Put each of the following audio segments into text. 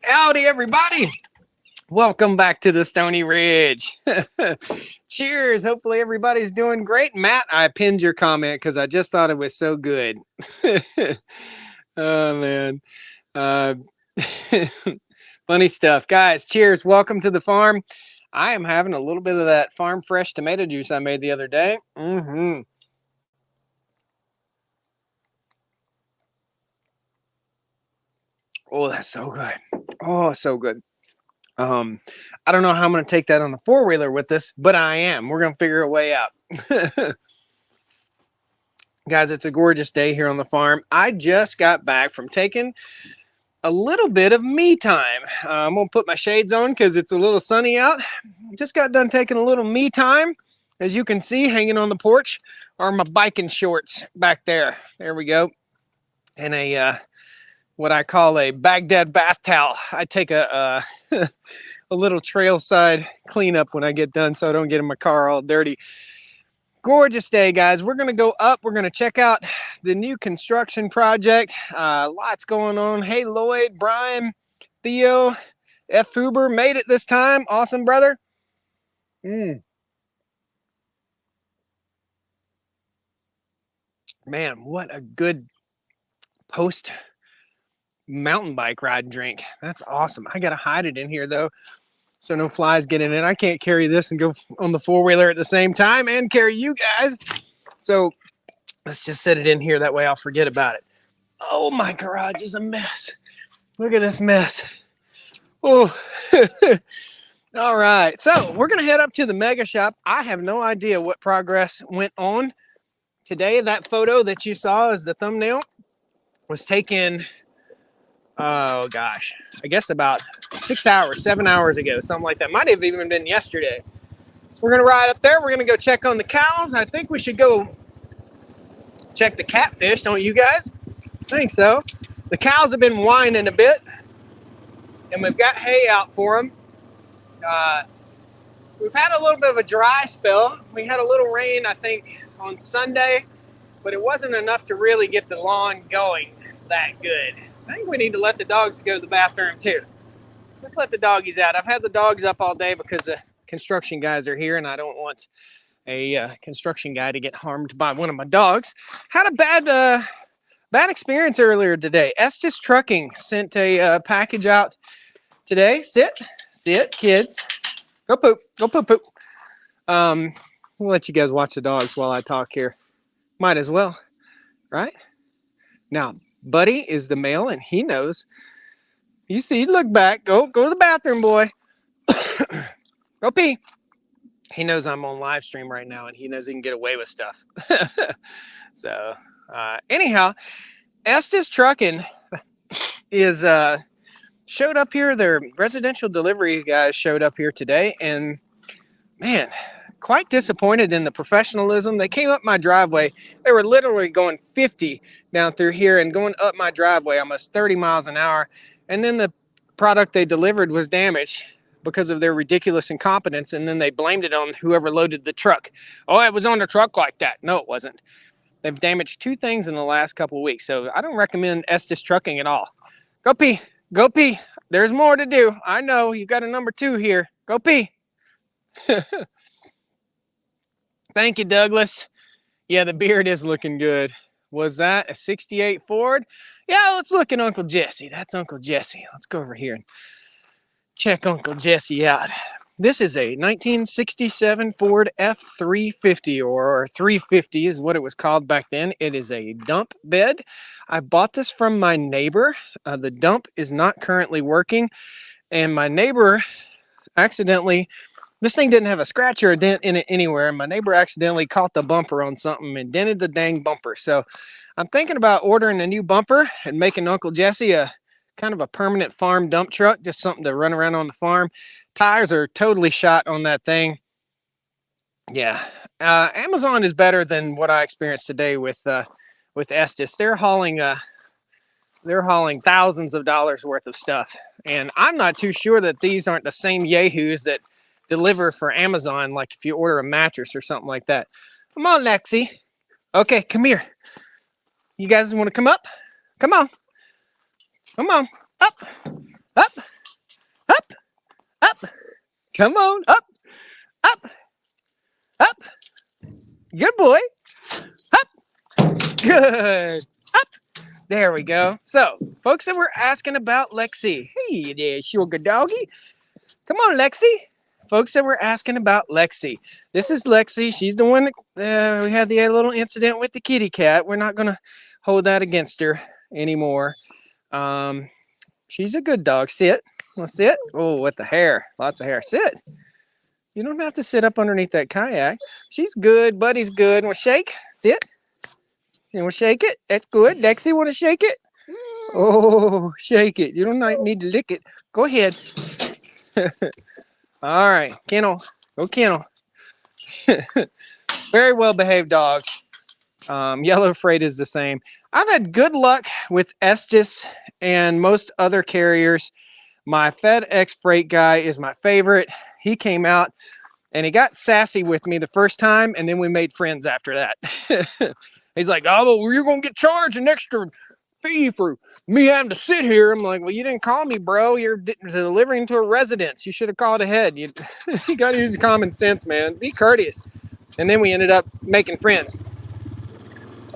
Howdy, everybody. Welcome back to the Stony Ridge. Cheers. Hopefully everybody's doing great. Matt, I pinned your comment because I just thought it was so good. Oh, man. Uh, funny stuff. Guys, cheers. Welcome to the farm. I am having a little bit of that farm fresh tomato juice I made the other day. Oh, that's so good. Oh, so good. I don't know how I'm going to take that on the four-wheeler with us, but I am. We're going to figure a way out. Guys, it's a gorgeous day here on the farm. I just got back from taking a little bit of me time. I'm going to put my shades on because it's a little sunny out. Just got done taking a little me time. As you can see, hanging on the porch are my biking shorts back there. There we go. And a what I call a Baghdad bath towel. I take a little trail side cleanup when I get done so I don't get in my car all dirty. Gorgeous day, guys. We're going to go up. We're going to check out the new construction project. Lots going on. Hey, Lloyd, Brian, Theo, F. Huber made it this time. Awesome, brother. Man, what a good post mountain bike ride drink. That's awesome. I got to hide it in here, though, so no flies get in it. I can't carry this and go on the four-wheeler at the same time and carry you guys. So let's just set it in here. That way I'll forget about it. Oh, my garage is a mess. Look at this mess. Oh, all right. So we're going to head up to the mega shop. I have no idea what progress went on today. That photo that you saw as the thumbnail was taken, oh gosh, I guess about 6 hours, 7 hours ago, something like that. Might have even been yesterday. So we're going to ride up there. We're going to go check on the cows. I think we should go check the catfish, don't you guys? I think so. The cows have been whining a bit, and we've got hay out for them. We've had a little bit of a dry spell. We had a little rain, I think, on Sunday, but it wasn't enough to really get the lawn going that good. I think we need to let the dogs go to the bathroom too. Let's let the doggies out. I've had the dogs up all day because the construction guys are here, and I don't want a construction guy to get harmed by one of my dogs. Had a bad experience earlier today. Estes Trucking sent a package out today. Sit, kids. Go poop, go poop, poop. We'll let you guys watch the dogs while I talk here. Might as well, right? Now, Buddy is the male, and he knows. You see, look back. Go to the bathroom, boy. Go pee. He knows I'm on live stream right now, and he knows he can get away with stuff. So, anyhow, Estes Trucking is showed up here. Their residential delivery guys showed up here today, and man, quite disappointed in the professionalism. They came up my driveway. They were literally going 50 down through here and going up my driveway almost 30 miles an hour. And then the product they delivered was damaged because of their ridiculous incompetence. And then they blamed it on whoever loaded the truck. Oh, it was on the truck like that. No, it wasn't. They've damaged 2 things in the last couple of weeks. So I don't recommend Estes Trucking at all. Go pee. Go pee. There's more to do. I know. You got a number 2 here. Go pee. Thank you, Douglas. Yeah, the beard is looking good. Was that a 68 Ford? Yeah, let's look at Uncle Jesse. That's Uncle Jesse. Let's go over here and check Uncle Jesse out. This is a 1967 Ford F350, or 350 is what it was called back then. It is a dump bed. I bought this from my neighbor. The dump is not currently working, and my neighbor accidentally... This thing didn't have a scratch or a dent in it anywhere, and my neighbor accidentally caught the bumper on something and dented the dang bumper. So I'm thinking about ordering a new bumper and making Uncle Jesse a kind of a permanent farm dump truck, just something to run around on the farm. Tires are totally shot on that thing. Yeah, Amazon is better than what I experienced today with Estes. They're hauling thousands of dollars worth of stuff, and I'm not too sure that these aren't the same yahoos that deliver for Amazon, like if you order a mattress or something like that. Come on, Lexi. Okay, come here. You guys want to come up? Come on. Come on. Up. Up. Come on, up, up, up. Good boy. Up. Good. Up. There we go. So, folks that were asking about Lexi. Hey there, sugar doggy. Come on, Lexi. Folks that were asking about Lexi. This is Lexi. She's the one that we had the little incident with the kitty cat. We're not going to hold that against her anymore. She's a good dog. Sit. Let's sit. Oh, with the hair. Lots of hair. Sit. You don't have to sit up underneath that kayak. She's good. Buddy's good. Want to shake? Sit. You want to shake it? That's good. Lexi, want to shake it? Oh, shake it. You don't need to lick it. Go ahead. All right. Kennel. Go kennel. Very well behaved dogs. Yellow Freight is the same. I've had good luck with Estes and most other carriers. My FedEx Freight guy is my favorite. He came out and he got sassy with me the first time, and then we made friends after that. He's like, oh, well, you're going to get charged an extra fee for me having to sit here. I'm like, well, you didn't call me, bro. You're delivering to a residence. You should have called ahead. You got to use common sense, man. Be courteous. And then we ended up making friends.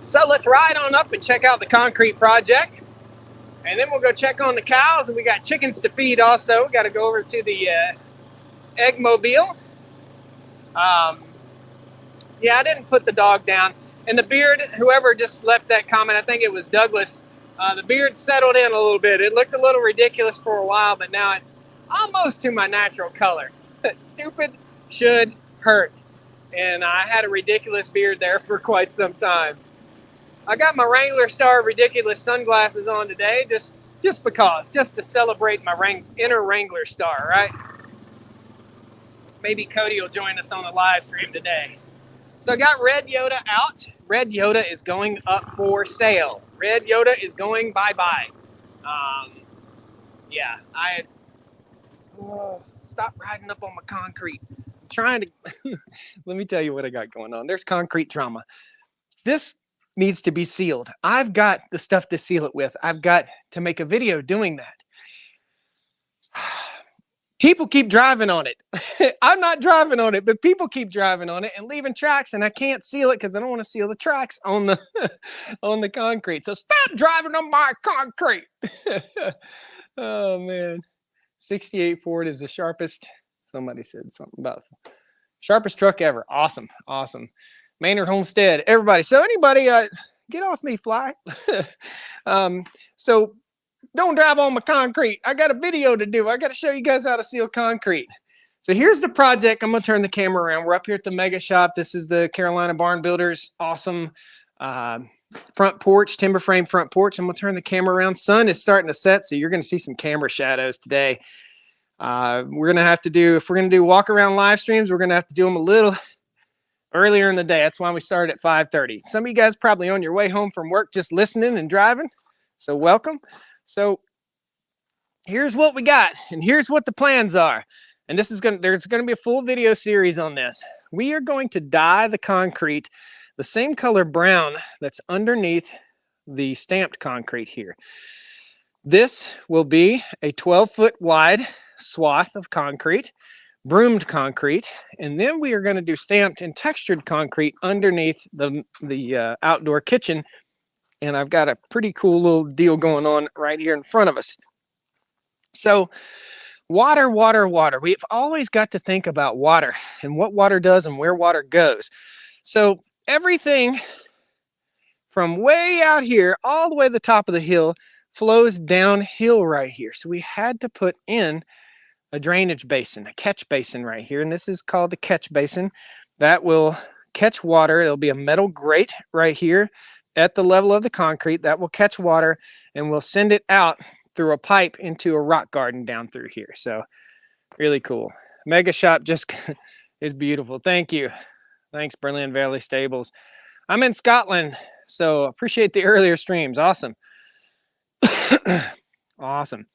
So let's ride on up and check out the concrete project. And then we'll go check on the cows, and we got chickens to feed also. We got to go over to the egg mobile. Yeah, I didn't put the dog down. And the beard, whoever just left that comment, I think it was Douglas, the beard settled in a little bit. It looked a little ridiculous for a while, but now it's almost to my natural color. Stupid should hurt. And I had a ridiculous beard there for quite some time. I got my Wrangler Star ridiculous sunglasses on today, just because, just to celebrate my inner Wrangler Star, right? Maybe Cody will join us on the live stream today. So I got Red Yoda out. Red Yoda is going up for sale. Red Yoda is going bye-bye. Yeah, stop riding up on my concrete. I'm trying to, let me tell you what I got going on. There's concrete trauma. This needs to be sealed. I've got the stuff to seal it with. I've got to make a video doing that. People keep driving on it. I'm not driving on it, but people keep driving on it and leaving tracks, and I can't seal it because I don't want to seal the tracks on the on the concrete. So stop driving on my concrete. Oh man. 68 Ford is the sharpest. Somebody said something about sharpest truck ever. Awesome. Awesome. Manure Homestead, everybody. So anybody, get off me, fly. So don't drive on my concrete. I got a video to do. I got to show you guys how to seal concrete. So here's the project. I'm going to turn the camera around. We're up here at the Mega Shop. This is the Carolina Barn Builders. Awesome front porch, timber frame front porch. I'm going to turn the camera around. Sun is starting to set, so you're going to see some camera shadows today. We're going to have to do, if we're going to do walk around live streams, we're going to have to do them a little earlier in the day. That's why we started at 5:30. Some of you guys probably on your way home from work just listening and driving. So welcome. So here's what we got, and here's what the plans are. And this is there's going to be a full video series on this. We are going to dye the concrete the same color brown that's underneath the stamped concrete here. This will be a 12-foot wide swath of concrete, broomed concrete, and then we are going to do stamped and textured concrete underneath the outdoor kitchen. And I've got a pretty cool little deal going on right here in front of us. So water, water, water. We've always got to think about water and what water does and where water goes. So everything from way out here all the way to the top of the hill flows downhill right here. So we had to put in a drainage basin, a catch basin right here. And this is called the catch basin. That will catch water. It'll be a metal grate right here at the level of the concrete that will catch water, and we'll send it out through a pipe into a rock garden down through here. So really cool. Mega Shop just is beautiful. Thank you. Thanks, Berlin Valley Stables. I'm in Scotland, so appreciate the earlier streams. Awesome. Awesome.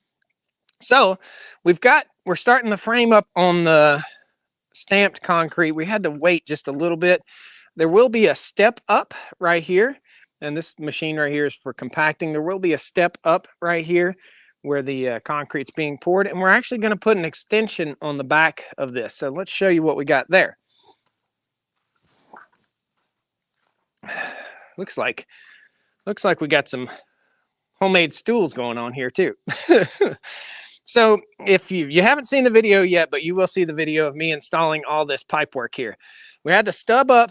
So we're starting the frame up on the stamped concrete. We had to wait just a little bit. There will be a step up right here. And this machine right here is for compacting. There will be a step up right here where the concrete's being poured. And we're actually going to put an extension on the back of this. So let's show you what we got there. Looks like we got some homemade stools going on here too. So if you haven't seen the video yet, but you will see the video of me installing all this pipe work here. We had to stub up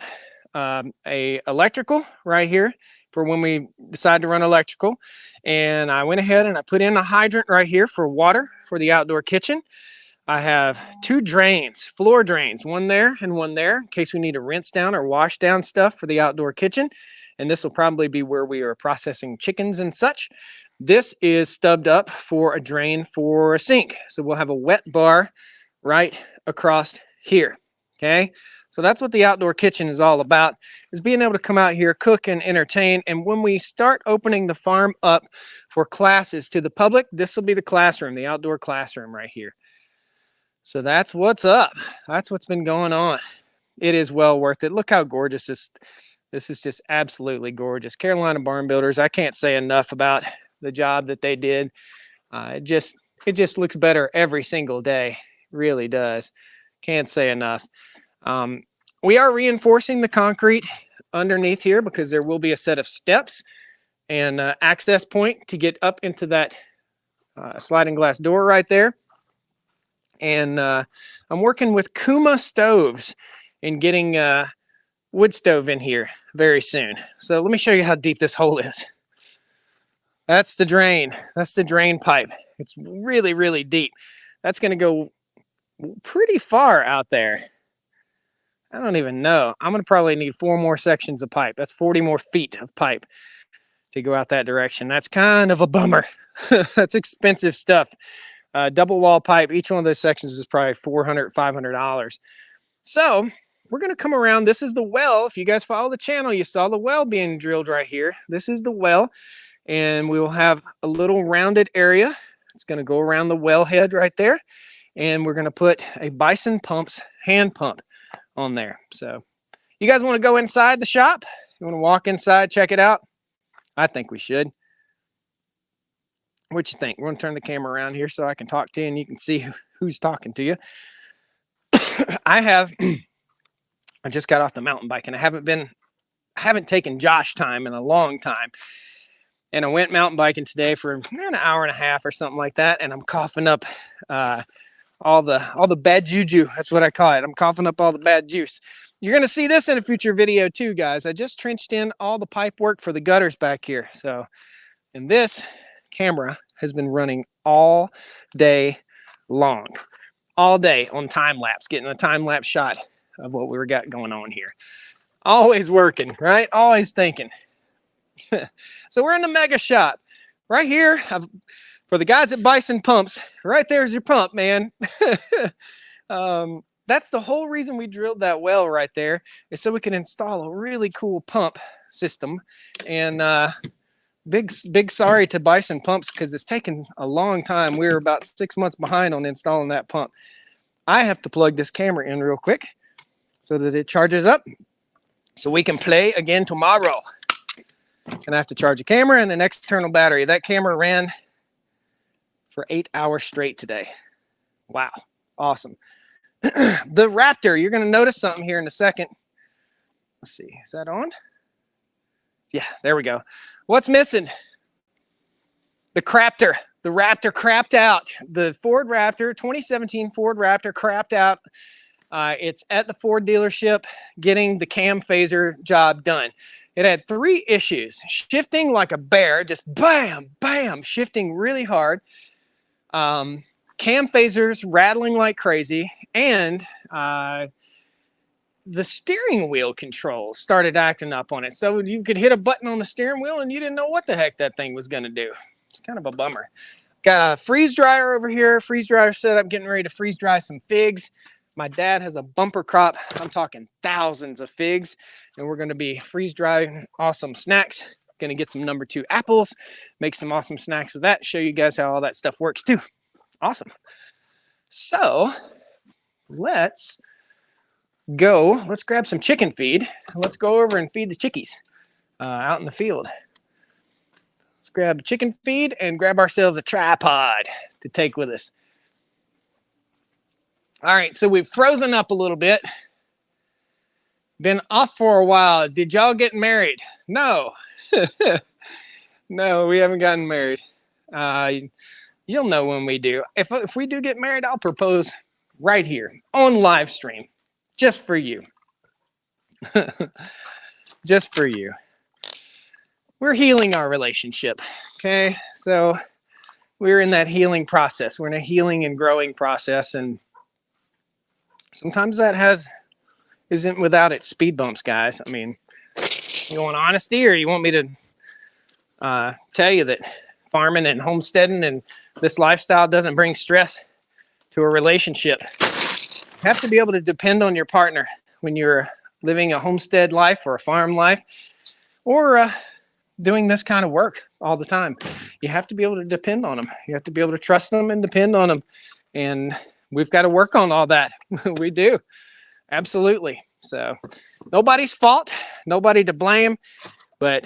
a electrical right here for when we decide to run electrical. And I went ahead and I put in a hydrant right here for water for the outdoor kitchen. I have 2 drains, floor drains, one there and one there in case we need to rinse down or wash down stuff for the outdoor kitchen. And this will probably be where we are processing chickens and such. This is stubbed up for a drain for a sink. So we'll have a wet bar right across here, okay? So that's what the outdoor kitchen is all about, is being able to come out here, cook and entertain. And when we start opening the farm up for classes to the public, this will be the classroom, the outdoor classroom right here. So that's what's up. That's what's been going on. It is well worth it. Look how gorgeous this is, just absolutely gorgeous. Carolina Barn Builders, I can't say enough about the job that they did. It just looks better every single day. Really does. Can't say enough. We are reinforcing the concrete underneath here because there will be a set of steps and access point to get up into that sliding glass door right there. And I'm working with Kuma stoves and getting wood stove in here very soon. So let me show you how deep this hole is. That's the drain. That's the drain pipe. It's really, really deep. That's going to go pretty far out there. I don't even know. I'm going to probably need 4 more sections of pipe. That's 40 more feet of pipe to go out that direction. That's kind of a bummer. That's expensive stuff. Double wall pipe, each one of those sections is probably $400, $500. So we're going to come around. This is the well. If you guys follow the channel, you saw the well being drilled right here. This is the well, and we will have a little rounded area. It's going to go around the well head right there, and we're going to put a Bison Pumps hand pump on there. So you guys want to go inside the shop? You want to walk inside, check it out? I think we should. What you think? We're going to turn the camera around here so I can talk to you and you can see who's talking to you. I just got off the mountain bike and I haven't taken Josh time in a long time. And I went mountain biking today for an hour and a half or something like that. And I'm coughing up all the bad juju. That's what I call it. I'm coughing up all the bad juice. You're going to see this in a future video too, guys. I just trenched in all the pipe work for the gutters back here. So, and this camera has been running all day long, all day on time lapse, getting a time lapse shot of what we got going on here. Always working, right? Always thinking. So we're in the mega shop right here. For the guys at Bison Pumps, right there's your pump, man. That's the whole reason we drilled that well right there, is so we can install a really cool pump system. And big sorry to Bison Pumps because it's taken a long time. We're about 6 months behind on installing that pump. I have to plug this camera in real quick so that it charges up so we can play again tomorrow. And I have to charge a camera and an external battery. That camera ran for 8 hours straight today. Wow. Awesome. The Raptor, you're going to notice something here in a second. Let's see. Is that on? Yeah, there we go. What's missing? The Craptor. The Raptor crapped out. The Ford Raptor, 2017 Ford Raptor crapped out. It's at the Ford dealership getting the cam phaser job done. It had 3 issues. Shifting like a bear, just bam, bam, shifting really hard. Cam phasers rattling like crazy. And the steering wheel controls started acting up on it. So you could hit a button on the steering wheel and you didn't know what the heck that thing was going to do. It's kind of a bummer. Got a freeze dryer over here. Freeze dryer set up, getting ready to freeze dry some figs. My dad has a bumper crop. I'm talking thousands of figs. And we're going to be freeze drying awesome snacks. Going to get some number 2 apples. Make some awesome snacks with that. Show you guys how all that stuff works too. Awesome. So let's go. Let's grab some chicken feed. Let's go over and feed the chickies out in the field. Let's grab chicken feed and grab ourselves a tripod to take with us. All right, so we've frozen up a little bit. Been off for a while. Did y'all get married? No. No, we haven't gotten married. You'll know when we do. If we do get married, I'll propose right here on live stream, just for you. Just for you. We're healing our relationship, okay? So we're in that healing process. We're in a healing and growing process, and sometimes that isn't without its speed bumps, guys. I mean, you want honesty, or you want me to tell you that farming and homesteading and this lifestyle doesn't bring stress to a relationship? You have to be able to depend on your partner when you're living a homestead life or a farm life, or doing this kind of work all the time. You have to be able to depend on them. You have to be able to trust them and depend on them. And we've got to work on all that. We do. Absolutely. So nobody's fault, nobody to blame, but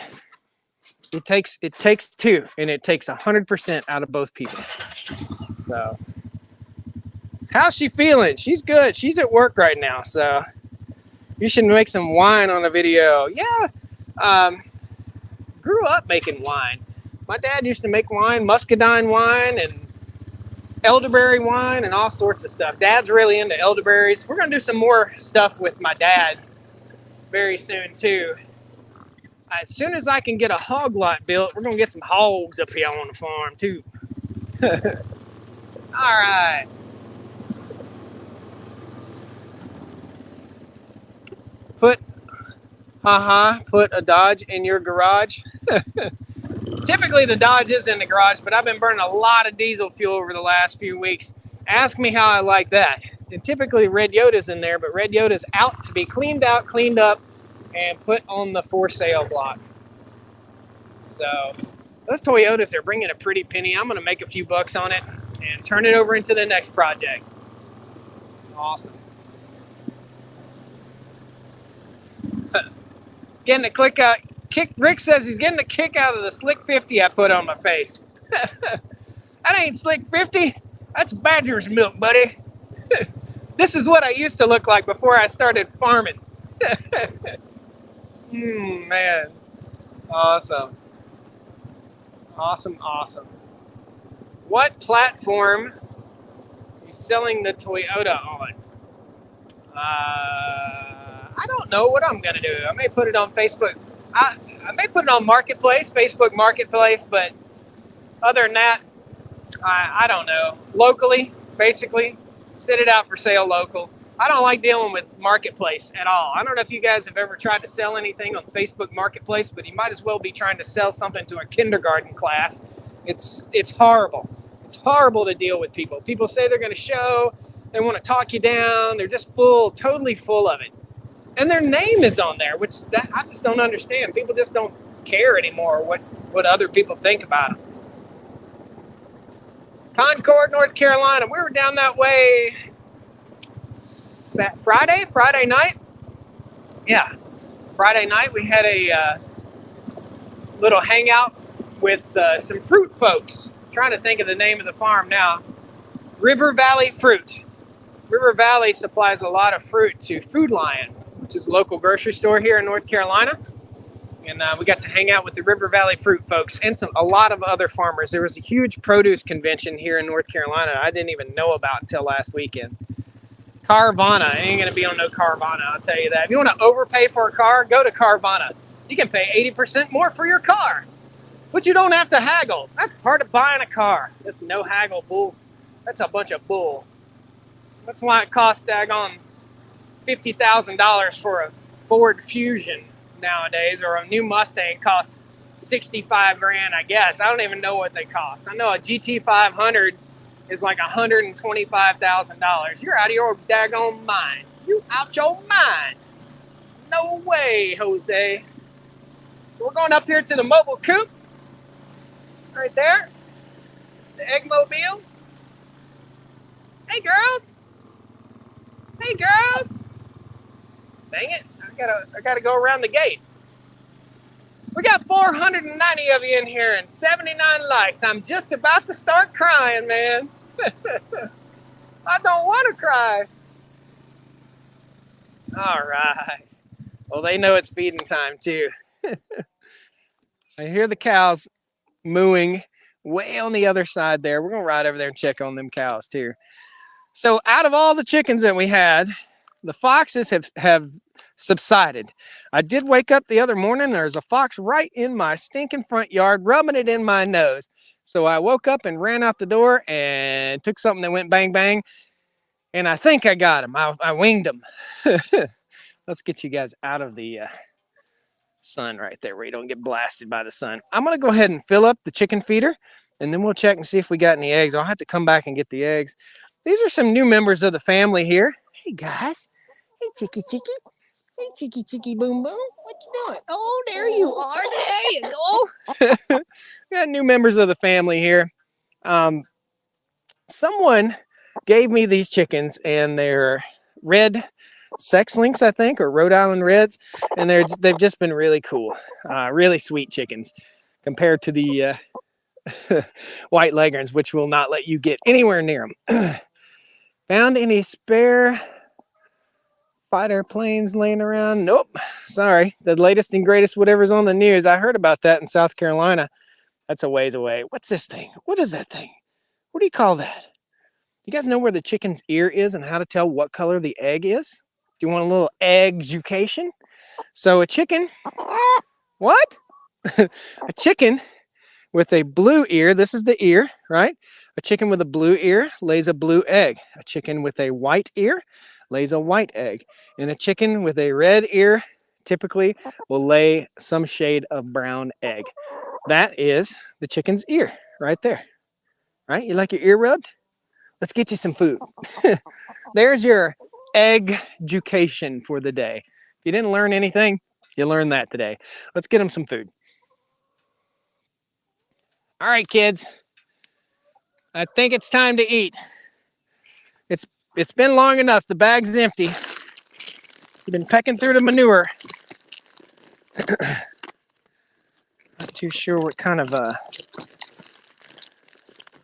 it takes two, and it takes 100% out of both people. So how's she feeling? She's good. She's at work right now. So you should make some wine on a video. Yeah. Grew up making wine. My dad used to make wine, muscadine wine and elderberry wine and all sorts of stuff. Dad's really into elderberries. We're going to do some more stuff with my dad very soon too. As soon as I can get a hog lot built, we're going to get some hogs up here on the farm too. All right. Put a Dodge in your garage. Typically the Dodge is in the garage, but I've been burning a lot of diesel fuel over the last few weeks. Ask me how I like that. And typically Red Yoda's in there, but Red Yoda's out to be cleaned out, cleaned up, and put on the for sale block. So those Toyotas are bringing a pretty penny. I'm going to make a few bucks on it and turn it over into the next project. Awesome. Getting a click out. Rick says he's getting a kick out of the Slick 50 I put on my face. That ain't Slick 50. That's Badger's milk, buddy. This is what I used to look like before I started farming. Man. Awesome. Awesome, awesome. What platform are you selling the Toyota on? I don't know what I'm going to do. I may put it on Facebook. I may put it on Marketplace, Facebook Marketplace, but other than that, I don't know. Locally, basically, set it out for sale local. I don't like dealing with Marketplace at all. I don't know if you guys have ever tried to sell anything on Facebook Marketplace, but you might as well be trying to sell something to a kindergarten class. It's horrible. It's horrible to deal with people. People say they're going to show, they want to talk you down, they're just totally full of it. And their name is on there, which I just don't understand. People just don't care anymore what other people think about them. Concord, North Carolina. We were down that way Friday night. Yeah, Friday night we had a little hangout with some fruit folks. I'm trying to think of the name of the farm now. River Valley Fruit. River Valley supplies a lot of fruit to Food Lion, which is a local grocery store here in North Carolina. And we got to hang out with the River Valley Fruit folks and a lot of other farmers. There was a huge produce convention here in North Carolina I didn't even know about until last weekend. Carvana. Ain't going to be on no Carvana, I'll tell you that. If you want to overpay for a car, go to Carvana. You can pay 80% more for your car, but you don't have to haggle. That's part of buying a car. This no haggle bull. That's a bunch of bull. That's why it costs daggone $50,000 for a Ford Fusion nowadays, or a new Mustang costs 65 grand, I guess. I don't even know what they cost. I know a GT500 is like $125,000. You're out of your daggone mind. You out your mind. No way, Jose. So we're going up here to the mobile coop. Right there. The Eggmobile. Hey, girls. Hey, girls. Dang it. I gotta go around the gate. We got 490 of you in here and 79 likes. I'm just about to start crying, man. I don't want to cry. All right. Well, they know it's feeding time too. I hear the cows mooing way on the other side there. We're going to ride over there and check on them cows too. So out of all the chickens that we had, the foxes have subsided. I did wake up the other morning. There's a fox right in my stinking front yard, rubbing it in my nose. So I woke up and ran out the door and took something that went bang, bang. And I think I got him. I winged him. Let's get you guys out of the sun right there where you don't get blasted by the sun. I'm going to go ahead and fill up the chicken feeder, and then we'll check and see if we got any eggs. I'll have to come back and get the eggs. These are some new members of the family here. Hey, guys. Hey, Chicky Chicky. Hey, Chicky Chicky Boom Boom. What you doing? Oh, there you are. There you go. We got new members of the family here. Someone gave me these chickens, and they're red sex links, I think, or Rhode Island Reds, and they've just been really cool, really sweet chickens compared to the white leghorns, which will not let you get anywhere near them. Found any spare fighter planes laying around? Nope. Sorry. The latest and greatest whatever's on the news. I heard about that in South Carolina. That's a ways away. What's this thing? What is that thing? What do you call that? You guys know where the chicken's ear is and how to tell what color the egg is? Do you want a little egg education? So a chicken, what? A chicken with a blue ear, this is the ear, right? A chicken with a blue ear lays a blue egg. A chicken with a white ear lays a white egg. And a chicken with a red ear typically will lay some shade of brown egg. That is the chicken's ear right there, right? You like your ear rubbed? Let's get you some food. There's your egg education for the day. If you didn't learn anything, you learned that today. Let's get them some food. All right, kids. I think it's time to eat. It's been long enough. The bag's empty. You've been pecking through the manure. Not too sure what kind of a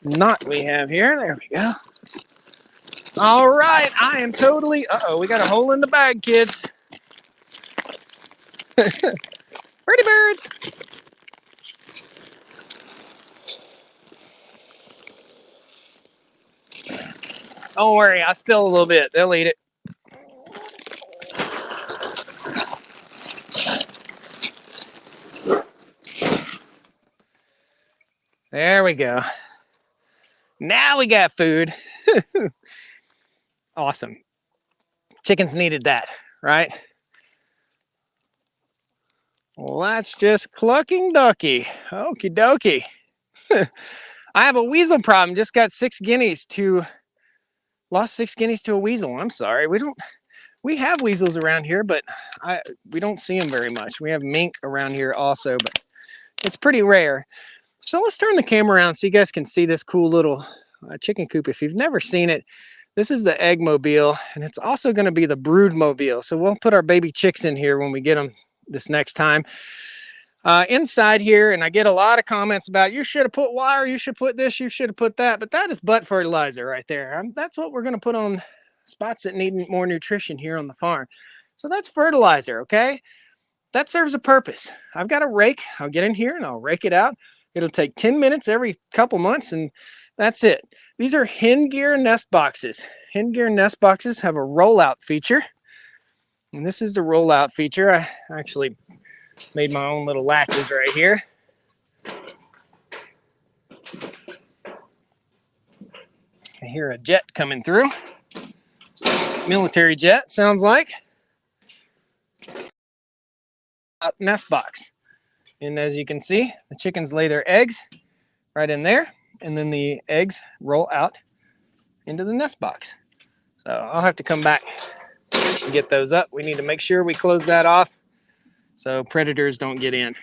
knot we have here. There we go. All right, I am totally, we got a hole in the bag, kids. Pretty birds. Don't worry, I spill a little bit. They'll eat it. There we go. Now we got food. Awesome. Chickens needed that, right? Well, that's just clucking ducky. Okie dokie. I have a weasel problem. Just got lost 6 guineas to a weasel. I'm sorry. We have weasels around here, but we don't see them very much. We have mink around here also, but it's pretty rare. So let's turn the camera around so you guys can see this cool little chicken coop. If you've never seen it, this is the egg mobile, and it's also going to be the brood mobile. So we'll put our baby chicks in here when we get them this next time. Inside here, and I get a lot of comments about, you should have put wire, you should put this, you should have put that, but that is butt fertilizer right there. That's what we're going to put on spots that need more nutrition here on the farm. So that's fertilizer, okay? That serves a purpose. I've got a rake. I'll get in here and I'll rake it out. It'll take 10 minutes every couple months, and that's it. These are hen gear nest boxes. Hen gear nest boxes have a rollout feature, and this is the rollout feature. I actually made my own little latches right here. I hear a jet coming through. Military jet, sounds like. Nest box. And as you can see, the chickens lay their eggs right in there, and then the eggs roll out into the nest box. So I'll have to come back and get those up. We need to make sure we close that off so predators don't get in.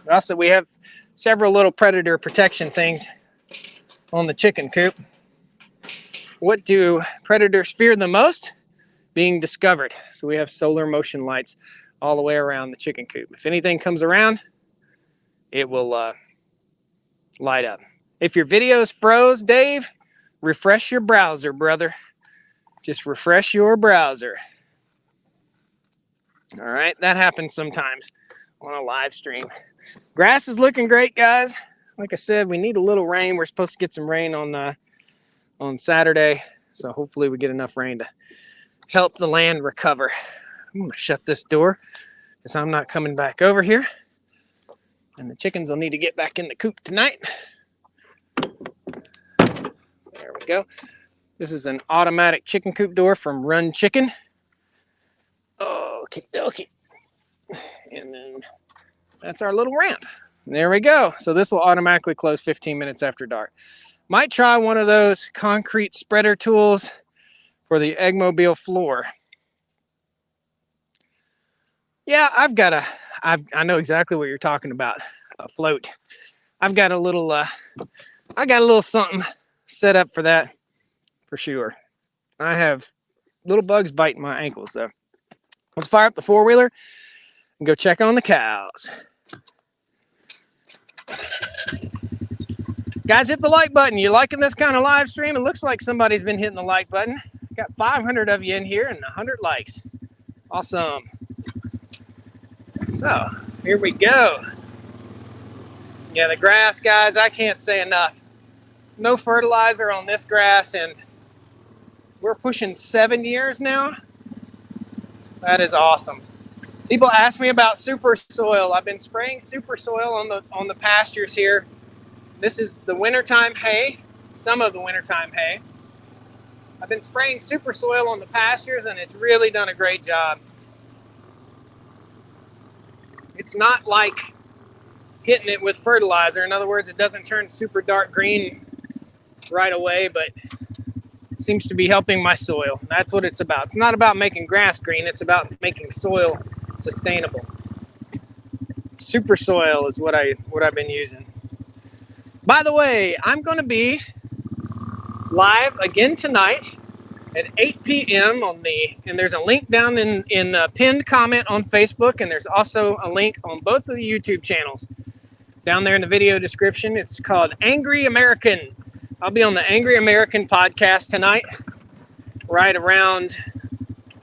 Also, we have several little predator protection things on the chicken coop. What do predators fear the most? Being discovered. So we have solar motion lights all the way around the chicken coop. If anything comes around, it will light up. If your video's froze, Dave, refresh your browser, brother. Just refresh your browser. All right, that happens sometimes on a live stream. Grass is looking great, guys. Like I said, we need a little rain. We're supposed to get some rain on Saturday, so hopefully we get enough rain to help the land recover. I'm gonna shut this door because I'm not coming back over here, and the chickens will need to get back in the coop tonight. There we go. This is an automatic chicken coop door from Run Chicken. Okie dokie. And then that's our little ramp. There we go. So this will automatically close 15 minutes after dark. Might try one of those concrete spreader tools for the Eggmobile floor. Yeah, I know exactly what you're talking about. A float. I've got a little something set up for that for sure. I have little bugs biting my ankles, so let's fire up the four-wheeler and go check on the cows. Guys, hit the like button. You liking this kind of live stream? It looks like somebody's been hitting the like button. Got 500 of you in here and 100 likes. Awesome. So, here we go. Yeah, the grass, guys, I can't say enough. No fertilizer on this grass, and we're pushing 7 years now. That is awesome. People ask me about super soil. I've been spraying super soil on the pastures here. This is the wintertime hay, some of the wintertime hay. I've been spraying super soil on the pastures, and it's really done a great job. It's not like hitting it with fertilizer. In other words, it doesn't turn super dark green right away, but it seems to be helping my soil. That's what it's about. It's not about making grass green. It's about making soil sustainable. Super soil is what I've been using. By the way, I'm going to be live again tonight at 8 p.m. and there's a link down in the pinned comment on Facebook, and there's also a link on both of the YouTube channels. Down there in the video description, it's called Angry American. I'll be on the Angry American podcast tonight, right around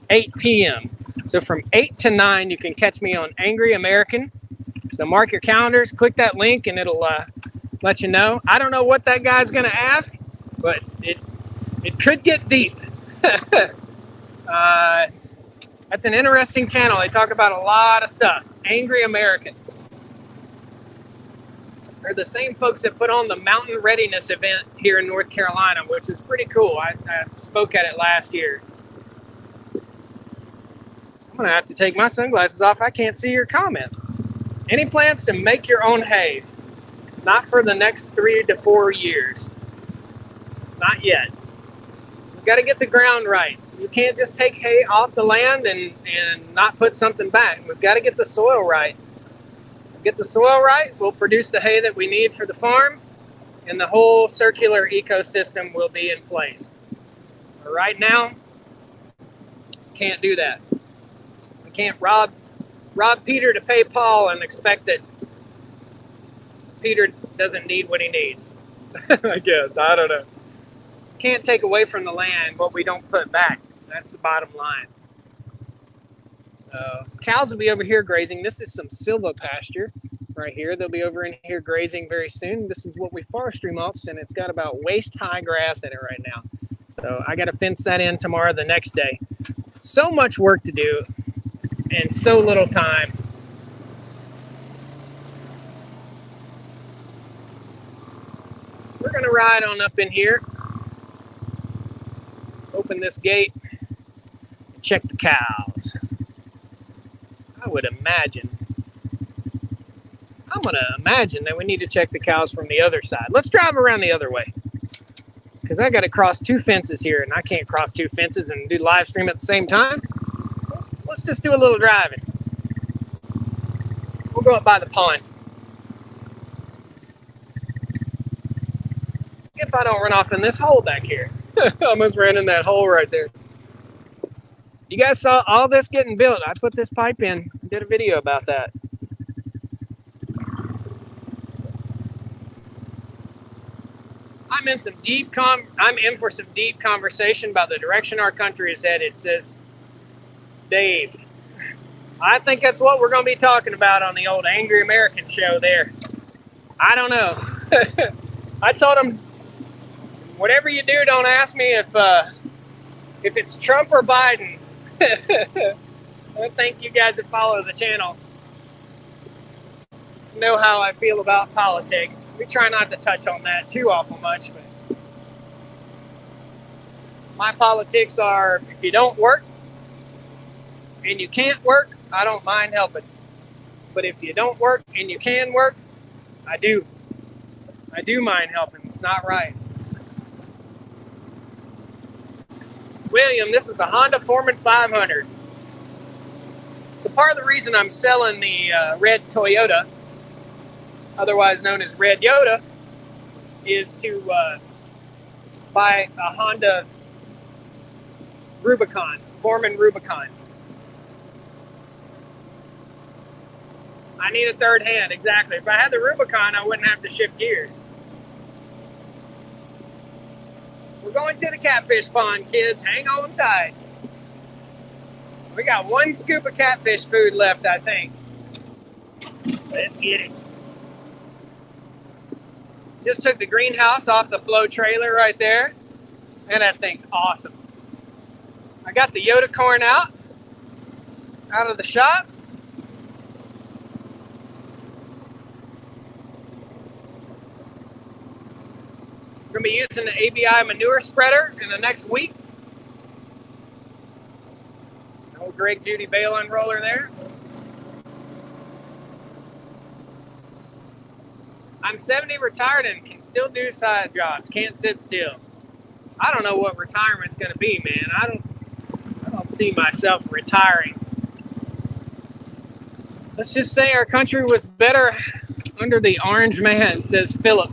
8 p.m. So from 8 to 9, you can catch me on Angry American. So mark your calendars, click that link, and it'll let you know. I don't know what that guy's going to ask, but it could get deep. That's an interesting channel. They talk about a lot of stuff. Angry American. They're the same folks that put on the Mountain Readiness event here in North Carolina, which is pretty cool. I spoke at it last year. I'm going to have to take my sunglasses off. I can't see your comments. Any plans to make your own hay? Not for the next 3 to 4 years. Not yet. We've got to get the ground right. You can't just take hay off the land and not put something back. We've got to get the soil right. Get the soil right, we'll produce the hay that we need for the farm, and the whole circular ecosystem will be in place. But right now, can't do that. We can't rob Peter to pay Paul and expect that Peter doesn't need what he needs. I guess, I don't know. Can't take away from the land what we don't put back. That's the bottom line. So cows will be over here grazing. This is some silva pasture right here. They'll be over in here grazing very soon. This is what we forestry mulched, and it's got about waist-high grass in it right now. So I got to fence that in tomorrow, the next day. So much work to do and so little time. We're going to ride on up in here, open this gate, and check the cows. I'm going to imagine that we need to check the cows from the other side. Let's drive around the other way, because I got to cross 2 fences here, and I can't cross 2 fences and do live stream at the same time. Let's just do a little driving. We'll go up by the pond. If I don't run off in this hole back here. I almost ran in that hole right there. You guys saw all this getting built. I put this pipe in, did a video about that. I'm in for some deep conversation about the direction our country is headed, says Dave. I think that's what we're going to be talking about on the old Angry American show there. I don't know. I told him, whatever you do, don't ask me if it's Trump or Biden. I think you guys that follow the channel know how I feel about politics. We try not to touch on that too awful much, but my politics are, if you don't work and you can't work, I don't mind helping. But if you don't work and you can work, I do. I do mind helping. It's not right. William, this is a Honda Foreman 500. So part of the reason I'm selling the red Toyota, otherwise known as Red Yoda, is to buy a Honda Rubicon, Foreman Rubicon. I need a third hand, exactly. If I had the Rubicon, I wouldn't have to shift gears. We're going to the catfish pond, kids. Hang on tight. We got one scoop of catfish food left, I think. Let's get it. Just took the greenhouse off the flow trailer right there. And that thing's awesome. I got the Yoda corn out of the shop. We're going to be using the ABI manure spreader in the next week. Old Greg Judy Bale unroller there. I'm 70, retired, and can still do side jobs. Can't sit still. I don't know what retirement's going to be, man. I don't see myself retiring. Let's just say our country was better under the orange man, says Philip.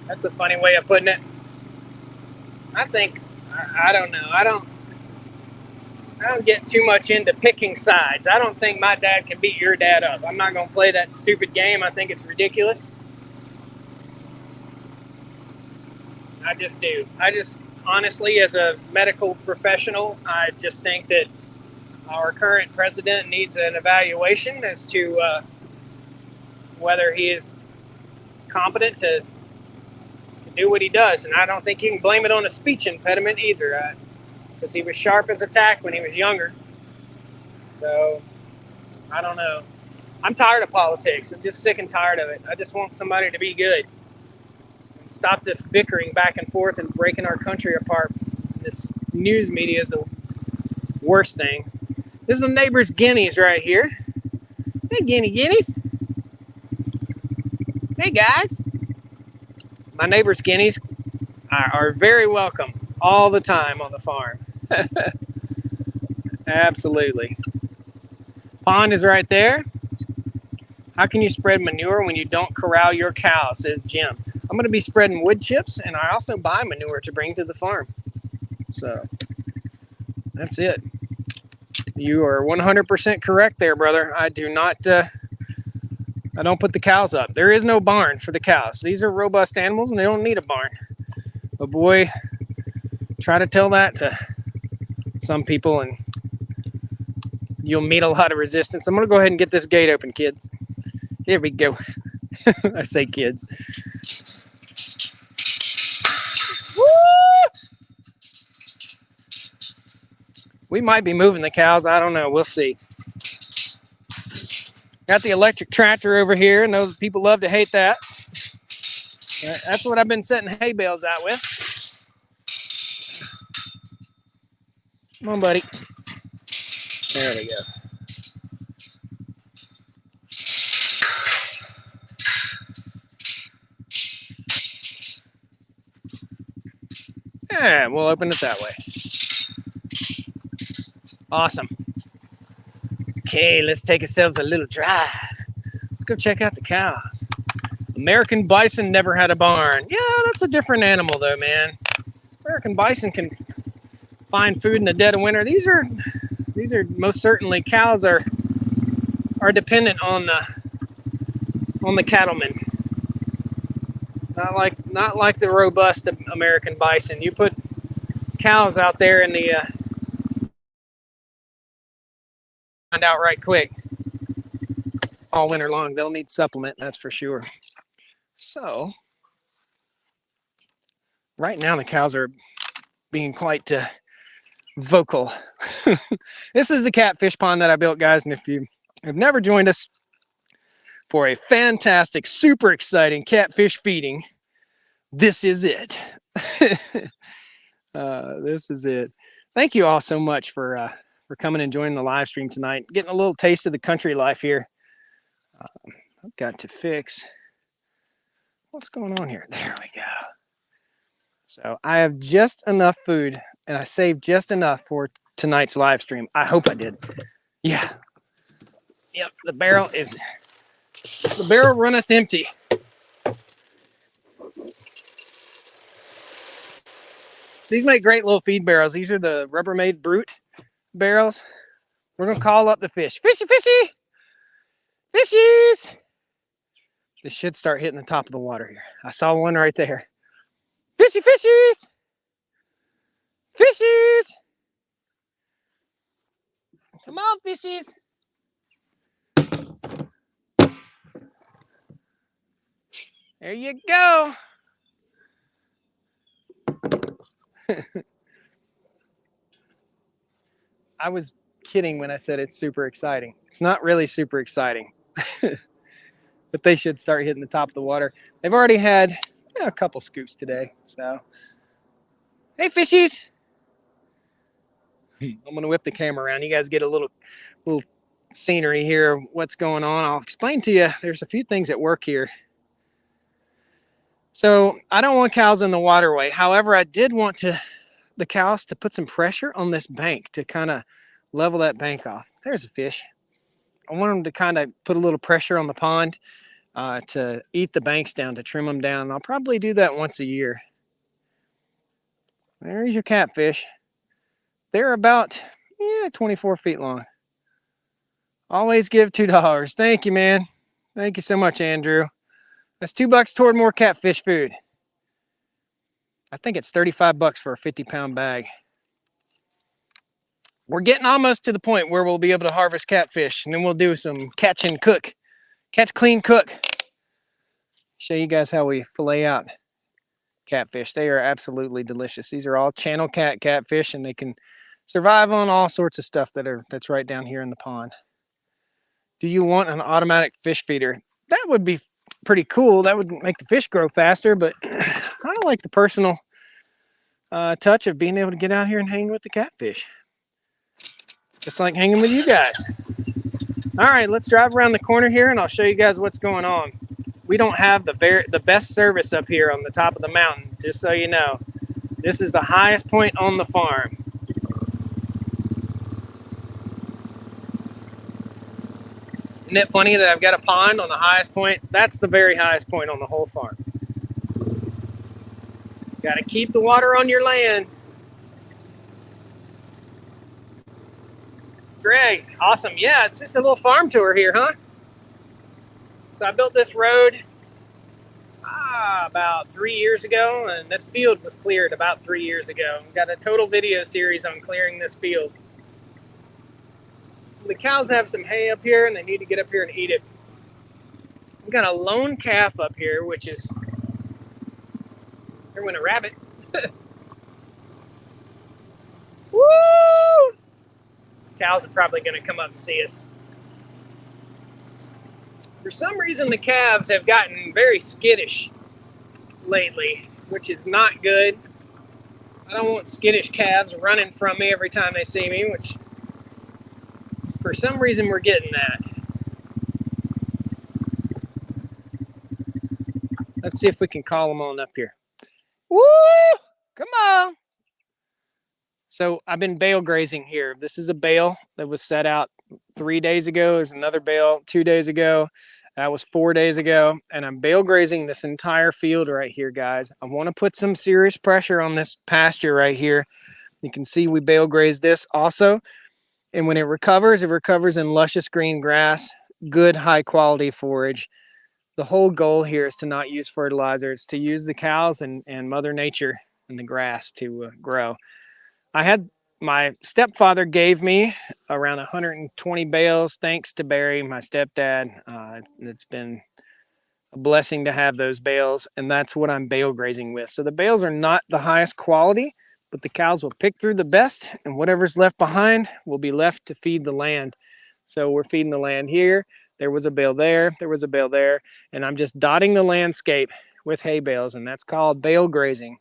That's a funny way of putting it. I think, I don't know. I don't get too much into picking sides. I don't think my dad can beat your dad up. I'm not going to play that stupid game. I think it's ridiculous. I just do. Honestly, as a medical professional, I just think that our current president needs an evaluation as to whether he is competent to do what he does. And I don't think you can blame it on a speech impediment either. Because he was sharp as a tack when he was younger. So, I don't know. I'm tired of politics. I'm just sick and tired of it. I just want somebody to be good. And stop this bickering back and forth and breaking our country apart. This news media is the worst thing. This is the neighbor's guineas right here. Hey, guineas. Hey, guys. My neighbor's guineas are very welcome all the time on the farm. Absolutely. Pond is right there. How can you spread manure when you don't corral your cows, says Jim. I'm going to be spreading wood chips, and I also buy manure to bring to the farm. So, that's it. You are 100% correct there, brother. I do not, I don't put the cows up. There is no barn for the cows. These are robust animals, and they don't need a barn. But boy, try to tell that to some people, and you'll meet a lot of resistance. I'm going to go ahead and get this gate open, kids. Here we go. I say kids. Woo! We might be moving the cows. I don't know. We'll see. Got the electric tractor over here. I know people love to hate that. That's what I've been setting hay bales out with. Come on, buddy. There we go. Yeah, we'll open it that way. Awesome. Okay, let's take ourselves a little drive. Let's go check out the cows. American bison never had a barn. Yeah, that's a different animal though, man. American bison can find food in the dead of winter. These are most certainly, cows are dependent on the cattlemen. Not like the robust American bison. You put cows out there in the find out right quick. All winter long, they'll need supplement, that's for sure. So right now the cows are being quite vocal. This is a catfish pond that I built, guys, and if you have never joined us for a fantastic, super exciting catfish feeding, this is it. This is it. Thank you all so much for coming and joining the live stream tonight, getting a little taste of the country life here. I've got to fix what's going on here. There we go. So I have just enough food, and I saved just enough for tonight's live stream. I hope I did. Yeah. Yep. The barrel runneth empty. These make great little feed barrels. These are the Rubbermaid Brute barrels. We're gonna call up the fish. Fishy, fishy, fishies. This should start hitting the top of the water here. I saw one right there. Fishy, fishies, fishies. Come on, fishies. There you go. I was kidding when I said it's super exciting. It's not really super exciting, but they should start hitting the top of the water. They've already had a couple scoops today. So, hey, fishies. I'm going to whip the camera around. You guys get a little scenery here of what's going on. I'll explain to you. There's a few things at work here. So I don't want cows in the waterway. However, I did want the cows to put some pressure on this bank to kind of level that bank off. There's a fish. I want them to kind of put a little pressure on the pond to eat the banks down, to trim them down. I'll probably do that once a year. There's your catfish. They're about 24 feet long. Always give $2. Thank you, man. Thank you so much, Andrew. That's $2 toward more catfish food. I think it's $35 for a 50-pound bag. We're getting almost to the point where we'll be able to harvest catfish, and then we'll do some catch and cook. Catch, clean, cook. Show you guys how we fillet out catfish. They are absolutely delicious. These are all channel catfish, and they can survive on all sorts of stuff that's right down here in the pond. Do you want an automatic fish feeder? That would be pretty cool. That would make the fish grow faster, but I like the personal touch of being able to get out here and hang with the catfish. Just like hanging with you guys. All right, let's drive around the corner here and I'll show you guys what's going on. We don't have the best service up here on the top of the mountain, just so you know. This is the highest point on the farm. Isn't it funny that I've got a pond on the highest point? That's the very highest point on the whole farm. Got to keep the water on your land. Greg, awesome. Yeah, it's just a little farm tour here, huh? So I built this road about 3 years ago, and this field was cleared about 3 years ago. We've got a total video series on clearing this field. The cows have some hay up here, and they need to get up here and eat it. We've got a lone calf up here, which is... There went a rabbit. Woo! Cows are probably going to come up and see us. For some reason, the calves have gotten very skittish lately, which is not good. I don't want skittish calves running from me every time they see me, which for some reason we're getting that. Let's see if we can call them on up here. Woo! Come on! So I've been bale grazing here. This is a bale that was set out 3 days ago. There's another bale 2 days ago. That was 4 days ago. And I'm bale grazing this entire field right here, guys. I want to put some serious pressure on this pasture right here. You can see we bale graze this also. And when it recovers in luscious green grass, good high quality forage. the whole goal here is to not use fertilizer. It's to use the cows and Mother Nature and the grass to grow. I had my stepfather gave me around 120 bales, thanks to Barry, my stepdad. It's been a blessing to have those bales, and that's what I'm bale grazing with. So the bales are not the highest quality, but the cows will pick through the best, and whatever's left behind will be left to feed the land. So we're feeding the land here. There was a bale there. There was a bale there. And I'm just dotting the landscape with hay bales, and that's called bale grazing.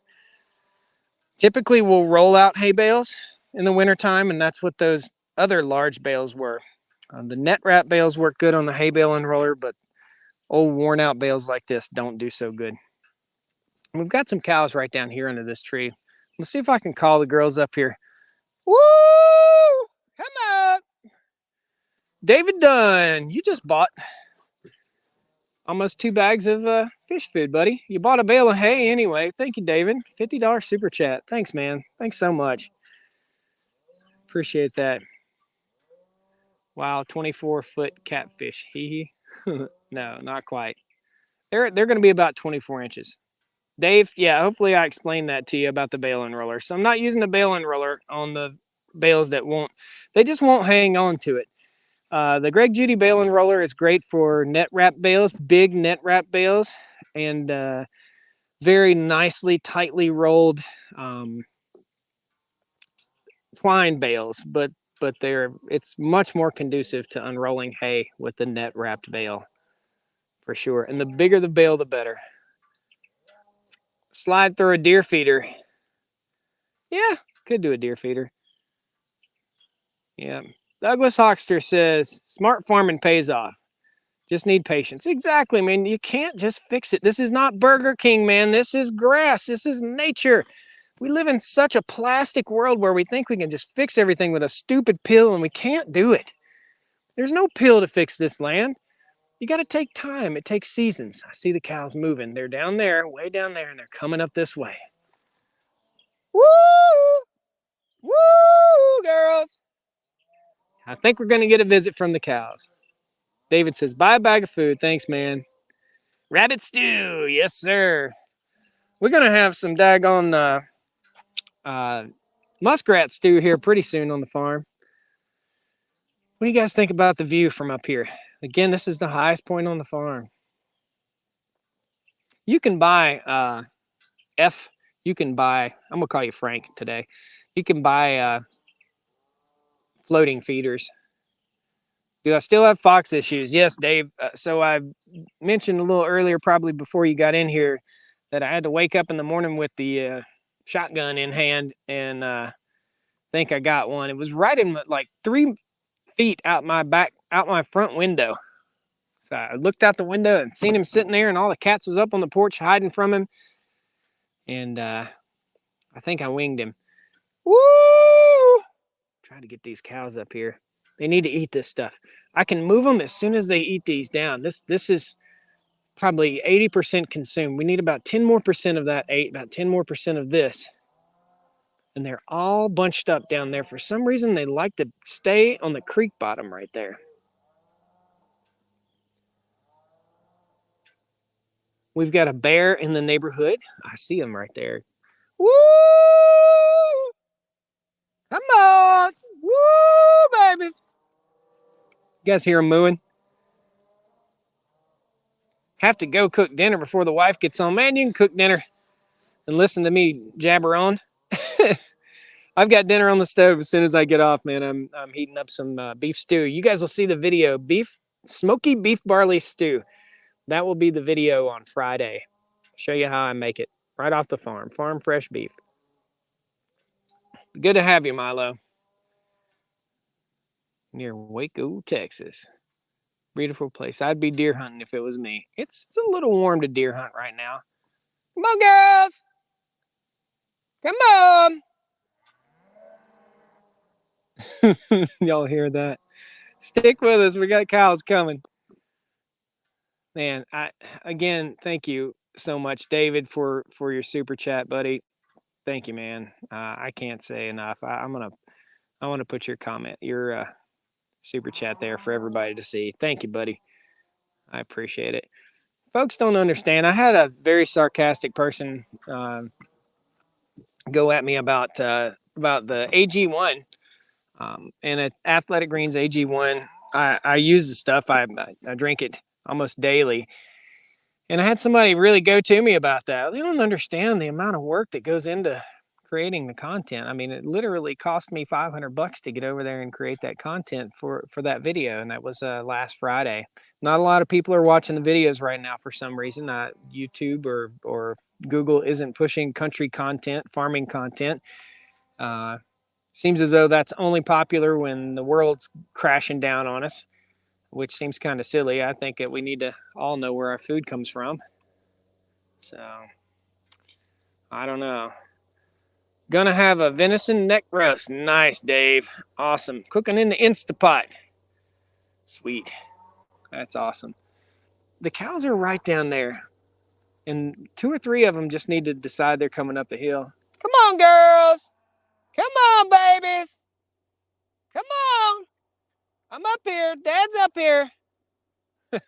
Typically, we'll roll out hay bales in the wintertime, and that's what those other large bales were. The net wrap bales work good on the hay bale unroller, but old worn out bales like this don't do so good. We've got some cows right down here under this tree. Let's see if I can call the girls up here. Woo! Come on! David Dunn, you just bought almost 2 bags of fish food, buddy. You bought a bale of hay anyway. Thank you, David. $50 super chat. Thanks, man. Thanks so much. Appreciate that. Wow, 24-foot catfish. Hee hee. No, not quite. They're going to be about 24 inches. Dave, yeah, hopefully I explained that to you about the bale and roller. So I'm not using the bale and roller on the bales that they just won't hang on to it. The Greg Judy bale and roller is great for net wrap bales, big net wrap bales, and very nicely, tightly rolled twine bales, but it's much more conducive to unrolling hay with the net wrapped bale, for sure. And the bigger the bale, the better. Slide through a deer feeder. Yeah, could do a deer feeder. Yeah. Douglas Hawkster says, smart farming pays off. Just need patience. Exactly, man. You can't just fix it. This is not Burger King, man. This is grass. This is nature. We live in such a plastic world where we think we can just fix everything with a stupid pill, and we can't do it. There's no pill to fix this land. You got to take time. It takes seasons. I see the cows moving. They're down there, way down there, and they're coming up this way. Woo! Woo, girls! I think we're going to get a visit from the cows. David says, buy a bag of food. Thanks, man. Rabbit stew. Yes, sir. We're going to have some daggone muskrat stew here pretty soon on the farm. What do you guys think about the view from up here? Again, this is the highest point on the farm. You can buy, I'm going to call you Frank today. You can buy floating feeders. Do I still have fox issues? Yes, Dave. So I mentioned a little earlier, probably before you got in here, that I had to wake up in the morning with the shotgun in hand and think I got one. It was right in like 3 feet out my front window. So I looked out the window and seen him sitting there, and all the cats was up on the porch hiding from him. And I think I winged him. Woo! Trying to get these cows up here. They need to eat this stuff. I can move them as soon as they eat these down. This is probably 80% consumed. We need about 10 more percent of that about 10 more percent of this. And they're all bunched up down there. For some reason, they like to stay on the creek bottom right there. We've got a bear in the neighborhood. I see him right there. Woo! Come on! Woo, babies! You guys hear him mooing? Have to go cook dinner before the wife gets home. Man, you can cook dinner and listen to me jabber on. I've got dinner on the stove as soon as I get off, man. I'm heating up some beef stew. You guys will see the video. Smoky beef barley stew. That will be the video on Friday. Show you how I make it right off the farm. Farm fresh beef. Good to have you, Milo. Near Waco, Texas. Beautiful place. I'd be deer hunting if it was me. It's a little warm to deer hunt right now. Come on, girls. Come on. Y'all hear that? Stick with us. We got cows coming. Man, again, thank you so much, David, for your super chat, buddy. Thank you, man. I can't say enough. I want to put your comment, your super chat there for everybody to see. Thank you, buddy. I appreciate it. folks don't understand. I had a very sarcastic person go at me about the AG1 and at Athletic Greens AG1. I use the stuff. I drink it almost daily. And I had somebody really go to me about that. They don't understand the amount of work that goes into creating the content. I mean, it literally cost me $500 to get over there and create that content for that video, and that was last Friday. Not a lot of people are watching the videos right now for some reason. YouTube or Google isn't pushing country content, farming content. Seems as though that's only popular when the world's crashing down on us, which seems kind of silly. I think that we need to all know where our food comes from. So, I don't know. Gonna have a venison neck roast. Nice, Dave. Awesome. Cooking in the Instapot. Sweet. That's awesome. The cows are right down there. And 2 or 3 of them just need to decide they're coming up the hill. Come on, girls. Come on, babies. Come on. I'm up here. Dad's up here. Woo!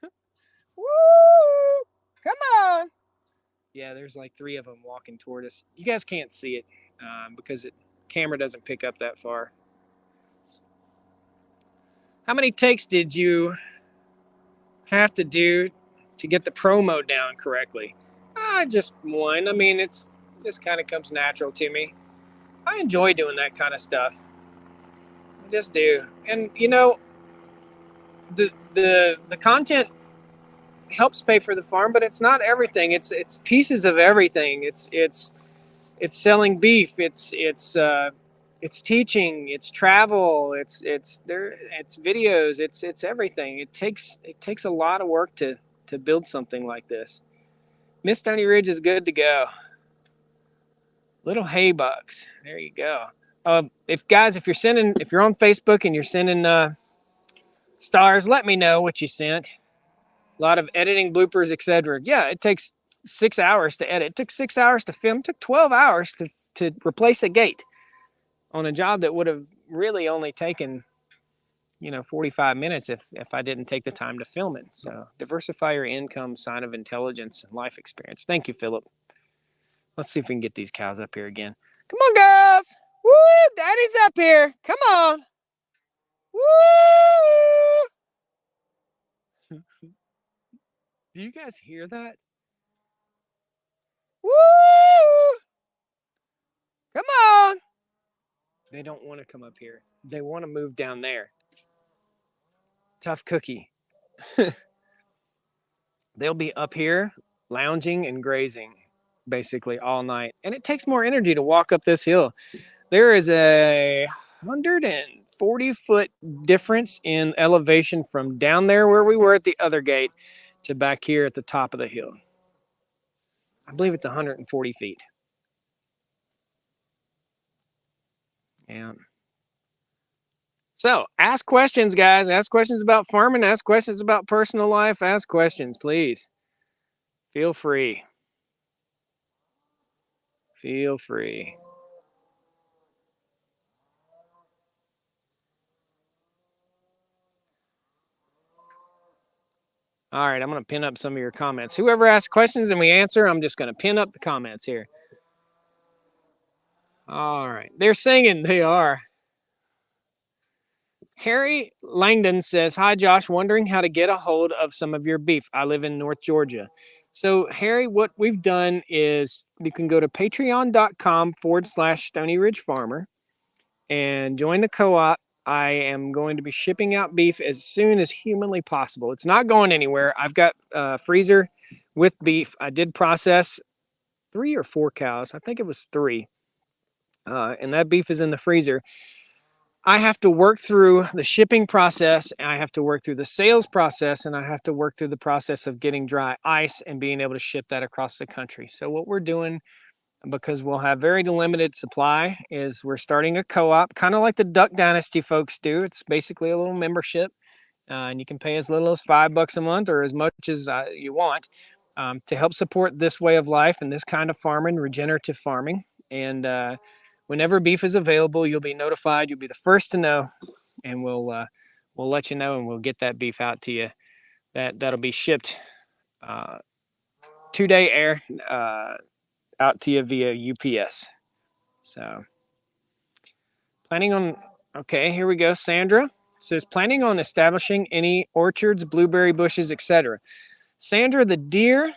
Come on. Yeah, there's like 3 of them walking toward us. You guys can't see it because camera doesn't pick up that far. How many takes did you have to do to get the promo down correctly? Just one. I mean, it's just kind of comes natural to me. I enjoy doing that kind of stuff. I just do. And you know, the content helps pay for the farm, but it's not everything. It's pieces of everything. It's selling beef. It's teaching. It's travel. It's videos. It's everything. It takes a lot of work to build something like this. Miss Stony Ridge is good to go. Little hay bucks. There you go. If you're on Facebook and you're sending stars, let me know what you sent. A lot of editing, bloopers, etc. Yeah, it takes 6 hours to edit. It took 6 hours to film. It took 12 hours to replace a gate on a job that would have really only taken 45 minutes if I didn't take the time to film it. So diversify your income, sign of intelligence and life experience. Thank you, Philip. Let's see if we can get these cows up here again. Come on, girls. Woo! Daddy's up here. Come on. Woo! Do you guys hear that? Woo! Come on. They don't want to come up here. They want to move down there. Tough cookie. They'll be up here lounging and grazing basically all night. And it takes more energy to walk up this hill. There is a 140-foot difference in elevation from down there where we were at the other gate to back here at the top of the hill. I believe it's 140 feet. Yeah. So ask questions, guys. Ask questions about farming. Ask questions about personal life. Ask questions, please. Feel free. Feel free. All right, I'm going to pin up some of your comments. Whoever asks questions and we answer, I'm just going to pin up the comments here. All right. They're singing. They are. Harry Langdon says, hi, Josh. Wondering how to get a hold of some of your beef. I live in North Georgia. So, Harry, what we've done is you can go to patreon.com/Stony Ridge Farmer and join the co-op. I am going to be shipping out beef as soon as humanly possible. It's not going anywhere. I've got a freezer with beef. I did process 3 or 4 cows. I think it was 3. And that beef is in the freezer. I have to work through the shipping process, and I have to work through the sales process, and I have to work through the process of getting dry ice and being able to ship that across the country. So what we're doing, because we'll have very limited supply, is we're starting a co-op, kind of like the Duck Dynasty folks do. It's basically a little membership, and you can pay as little as $5 a month or as much as you want to help support this way of life and this kind of farming, regenerative farming. And whenever beef is available, you'll be notified. You'll be the first to know, and we'll let you know, and we'll get that beef out to you. That'll be shipped 2-day air out to you via UPS. So planning on, okay, here we go. Sandra says, planning on establishing any orchards, blueberry bushes, etc. Sandra, the deer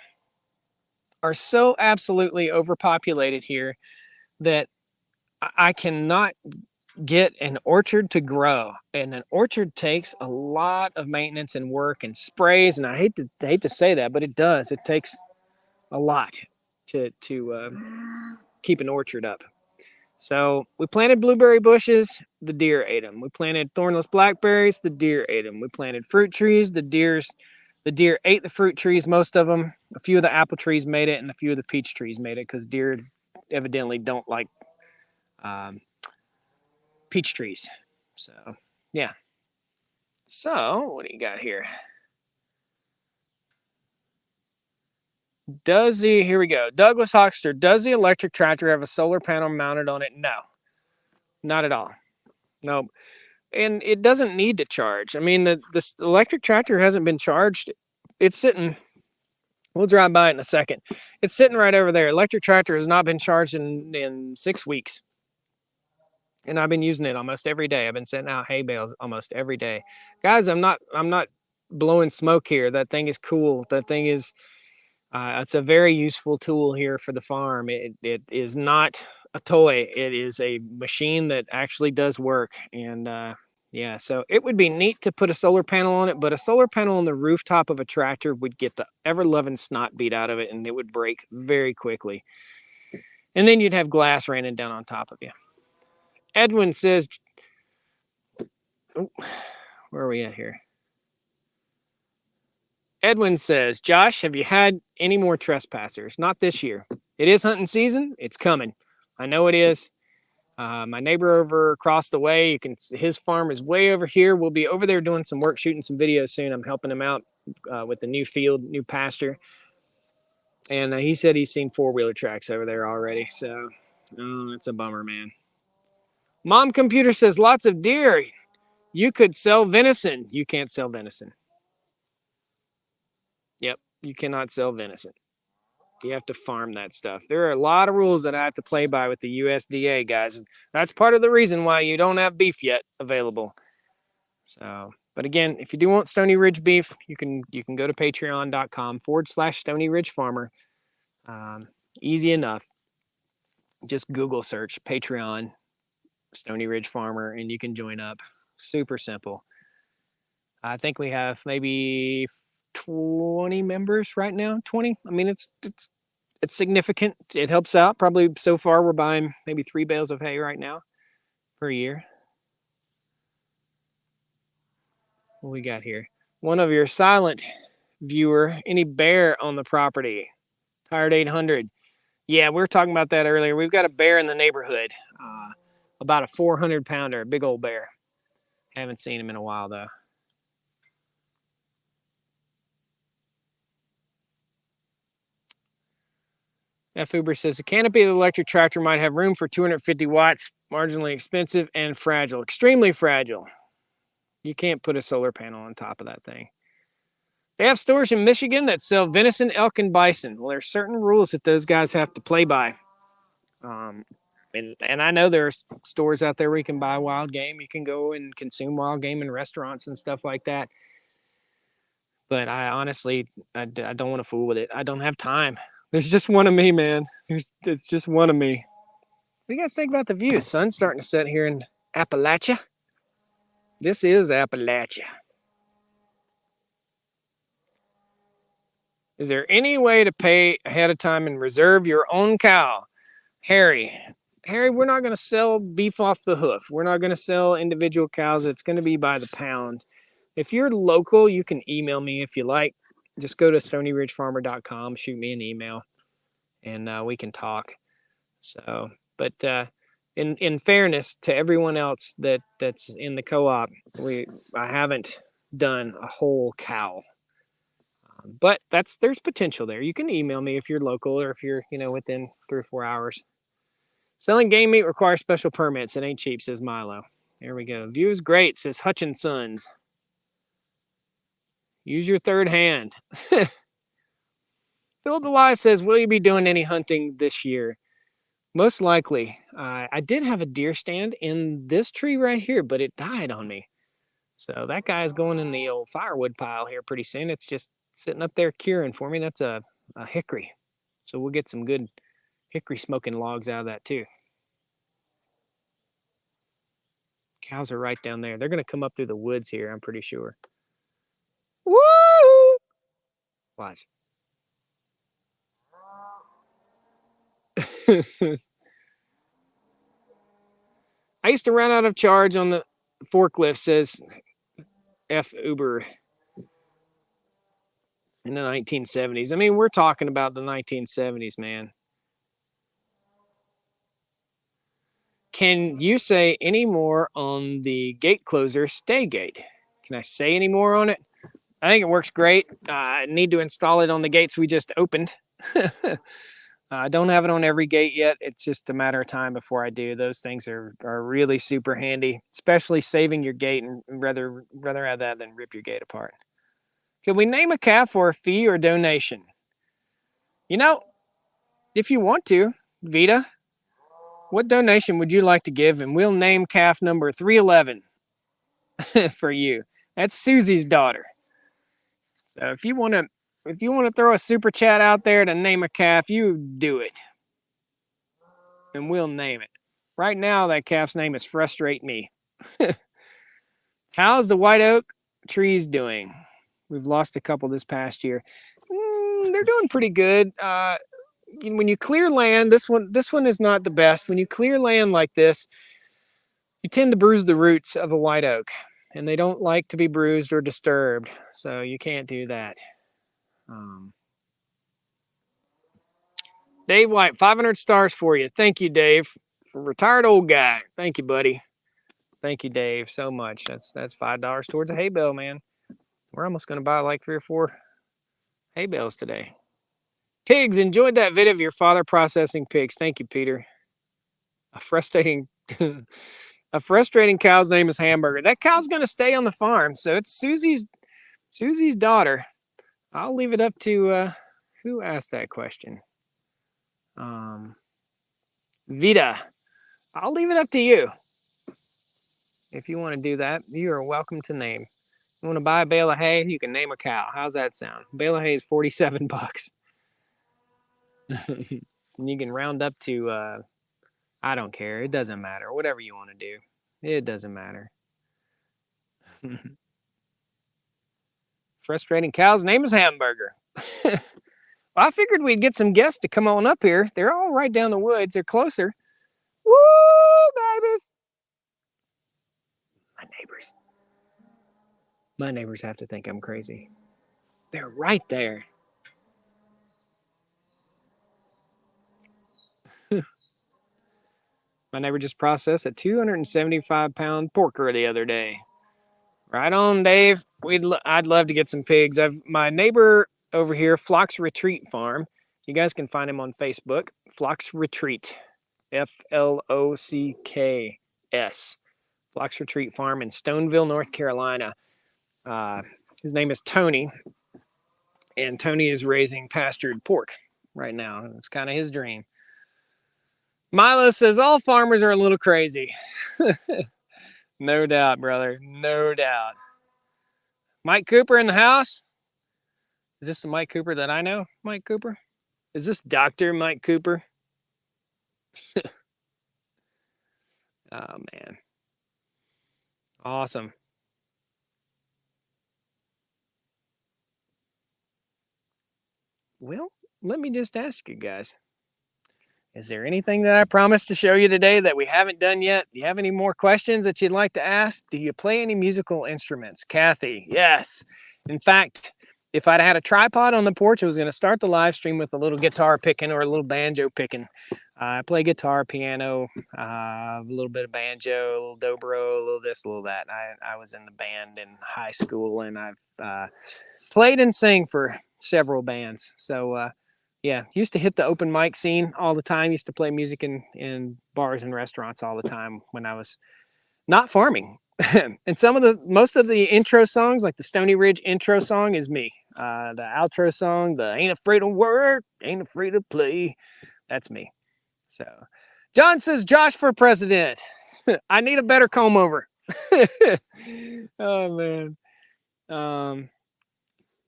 are so absolutely overpopulated here that I cannot get an orchard to grow. And an orchard takes a lot of maintenance and work and sprays. And I hate to say that, but it does. It takes a lot to keep an orchard up. So we planted blueberry bushes, the deer ate them. We planted thornless blackberries, the deer ate them. We planted fruit trees, the deer ate the fruit trees, most of them. A few of the apple trees made it, and a few of the peach trees made it because deer evidently don't like peach trees. So, yeah. So, what do you got here? Here we go. Douglas Hoxter, does the electric tractor have a solar panel mounted on it? No, not at all. No. And it doesn't need to charge. I mean, this electric tractor hasn't been charged. It's sitting, we'll drive by it in a second. It's sitting right over there. Electric tractor has not been charged in 6 weeks. And I've been using it almost every day. I've been sending out hay bales almost every day. Guys, I'm not blowing smoke here. That thing is cool. That thing is, it's a very useful tool here for the farm. It is not a toy. It is a machine that actually does work. And yeah, so it would be neat to put a solar panel on it, but a solar panel on the rooftop of a tractor would get the ever-loving snot beat out of it, and it would break very quickly. And then you'd have glass raining down on top of you. Edwin says, oh, where are we at here? Edwin says, Josh, have you had any more trespassers? Not this year. It is hunting season. It's coming. I know it is. My neighbor over across the way, his farm is way over here. We'll be over there doing some work, shooting some videos soon. I'm helping him out with the new field, new pasture. And he said he's seen 4-wheeler tracks over there already. So, it's a bummer, man. Mom Computer says, lots of deer. You could sell venison. You can't sell venison. Yep, you cannot sell venison. You have to farm that stuff. There are a lot of rules that I have to play by with the USDA, guys. And that's part of the reason why you don't have beef yet available. So, but again, if you do want Stony Ridge beef, you can go to patreon.com/Stony Ridge Farmer. Easy enough. Just Google search Patreon Stony Ridge Farmer and you can join up. Super simple. I think we have maybe 20 members right now. 20. I mean, it's significant. It helps out. Probably so far we're buying maybe 3 bales of hay right now per year. What we got here? One of your silent viewer, any bear on the property? Tired 800. Yeah, we were talking about that earlier. We've got a bear in the neighborhood. About a 400-pounder, big old bear. Haven't seen him in a while though. F. Uber says the canopy of the electric tractor might have room for 250 watts, marginally expensive and fragile, extremely fragile. You can't put a solar panel on top of that thing. They have stores in Michigan that sell venison, elk, and bison. Well, there's certain rules that those guys have to play by. And I know there's stores out there where you can buy wild game. You can go and consume wild game in restaurants and stuff like that. But I honestly, I don't want to fool with it. I don't have time. There's just one of me, man. It's just one of me. What do you guys think about the view? Sun's starting to set here in Appalachia. This is Appalachia. Is there any way to pay ahead of time and reserve your own cow? Harry, we're not going to sell beef off the hoof. We're not going to sell individual cows. It's going to be by the pound. If you're local, you can email me if you like. Just go to stonyridgefarmer.com, shoot me an email, and we can talk. So, but in fairness to everyone else that's in the co-op, I haven't done a whole cow. But there's potential there. You can email me if you're local or if you're within 3 or 4 hours. Selling game meat requires special permits. It ain't cheap, says Milo. There we go. View is great, says Hutchinson's. Use your third hand. The Phil Delay says, will you be doing any hunting this year? Most likely. I did have a deer stand in this tree right here, but it died on me. So that guy's going in the old firewood pile here pretty soon. It's just sitting up there curing for me. That's a hickory. So we'll get some good hickory smoking logs out of that too. Cows are right down there. They're going to come up through the woods here, I'm pretty sure. Woo! Watch. I used to run out of charge on the forklift, says F. Uber, in the 1970s. I mean, we're talking about the 1970s, man. Can you say any more on the gate closer stay gate? Can I say any more on it? I think it works great. I need to install it on the gates we just opened. I don't have it on every gate yet. It's just a matter of time before I do. Those things are really super handy, especially saving your gate, and rather have that than rip your gate apart. Can we name a calf for a fee or donation? You know, if you want to, Vita, what donation would you like to give? And we'll name calf number 311 for you. That's Susie's daughter. So if you want to throw a super chat out there to name a calf, you do it. And we'll name it. Right now, that calf's name is Frustrate Me. How's the white oak trees doing? We've lost a couple this past year. They're doing pretty good. When you clear land, this one is not the best. When you clear land like this, you tend to bruise the roots of a white oak, and they don't like to be bruised or disturbed, so you can't do that. Dave White, 500 stars for you. Thank you, Dave. Retired old guy. Thank you, buddy. Thank you, Dave, so much. That's $5 towards a hay bale, man. We're almost going to buy like 3 or 4 hay bales today. Pigs, enjoyed that video of your father processing pigs. Thank you, Peter. A frustrating cow's name is Hamburger. That cow's going to stay on the farm, so it's Susie's daughter. I'll leave it up to who asked that question. Vita. I'll leave it up to you. If you want to do that, you are welcome to name. You want to buy a bale of hay, you can name a cow. How's that sound? Bale of hay is $47. And you can round up to, I don't care. It doesn't matter. Whatever you want to do. It doesn't matter. Frustrating cow's name is Hamburger. Well, I figured we'd get some guests to come on up here. They're all right down the woods. They're closer. Woo, babies. My neighbors have to think I'm crazy. They're right there. My neighbor just processed a 275-pound porker the other day. Right on, Dave. I'd love to get some pigs. My neighbor over here, Flock's Retreat Farm. You guys can find him on Facebook. Flock's Retreat, Flocks. Flock's Retreat Farm in Stoneville, North Carolina. His name is Tony, and Tony is raising pastured pork right now. It's kind of his dream. Milo says all farmers are a little crazy. No doubt, brother. No doubt. Mike Cooper in the house? Is this the Mike Cooper that I know? Mike Cooper? Is this Dr. Mike Cooper? Oh, man. Awesome. Well, let me just ask you guys. Is there anything that I promised to show you today that we haven't done yet? Do you have any more questions that you'd like to ask? Do you play any musical instruments? Kathy, yes. In fact, if I'd had a tripod on the porch, I was going to start the live stream with a little guitar picking or a little banjo picking. I play guitar, piano, a little bit of banjo, a little dobro, a little this, a little that. I was in the band in high school, and I've played and sang for several bands. So, yeah, used to hit the open mic scene all the time. Used to play music in bars and restaurants all the time when I was not farming. And most of the intro songs, like the Stony Ridge intro song, is me. The outro song, the ain't afraid to work, ain't afraid to play. That's me. So, John says, Josh for president. I need a better comb over. Oh, man.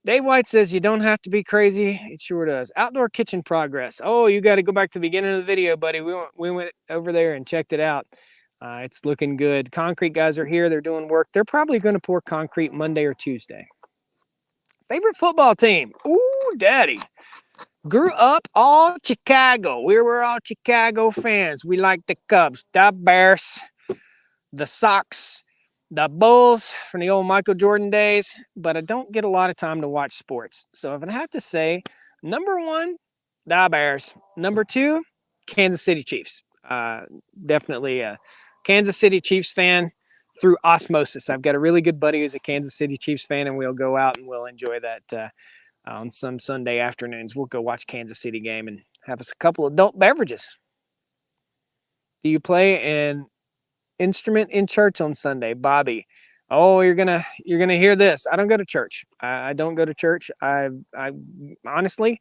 Dave White says, you don't have to be crazy. It sure does. Outdoor kitchen progress. Oh, you got to go back to the beginning of the video, buddy. We went over there and checked it out. It's looking good. Concrete guys are here. They're doing work. They're probably going to pour concrete Monday or Tuesday. Favorite football team? Ooh, daddy. Grew up all Chicago. We were all Chicago fans. We liked the Cubs, the Bears, the Sox, the Bulls from the old Michael Jordan days, but I don't get a lot of time to watch sports. So if I have to say, number one, the Bears. Number two, Kansas City Chiefs. Definitely a Kansas City Chiefs fan through osmosis. I've got a really good buddy who's a Kansas City Chiefs fan, and we'll go out and we'll enjoy that on some Sunday afternoons. We'll go watch Kansas City game and have us a couple adult beverages. Do you play an instrument in church on Sunday? Bobby. Oh, you're gonna hear this. I don't go to church. I don't go to church. I honestly,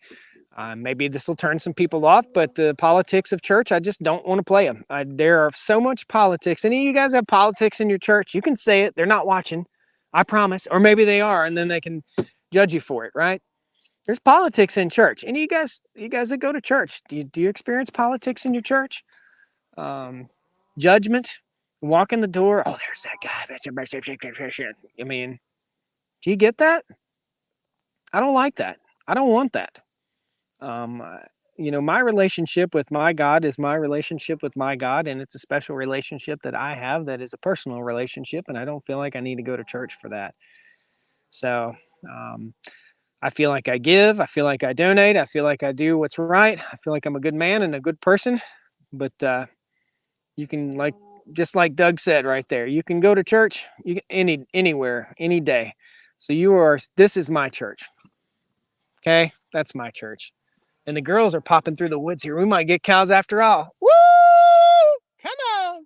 maybe this will turn some people off, but the politics of church, I just don't want to play them. There are so much politics. Any of you guys have politics in your church? You can say it. They're not watching. I promise. Or maybe they are, and then they can judge you for it, right? There's politics in church. And you guys that go to church, do you experience politics in your church? Judgment, walk in the door. Oh, there's that guy. I mean, do you get that? I don't like that. I don't want that. Um, my relationship with my God is my relationship with my God, and it's a special relationship that I have that is a personal relationship, and I don't feel like I need to go to church for that. So, I feel like I give. I feel like I donate. I feel like I do what's right. I feel like I'm a good man and a good person. But you can, just like Doug said right there, you can go to church anywhere, any day. So this is my church. Okay? That's my church. And the girls are popping through the woods here. We might get cows after all. Woo! Come on.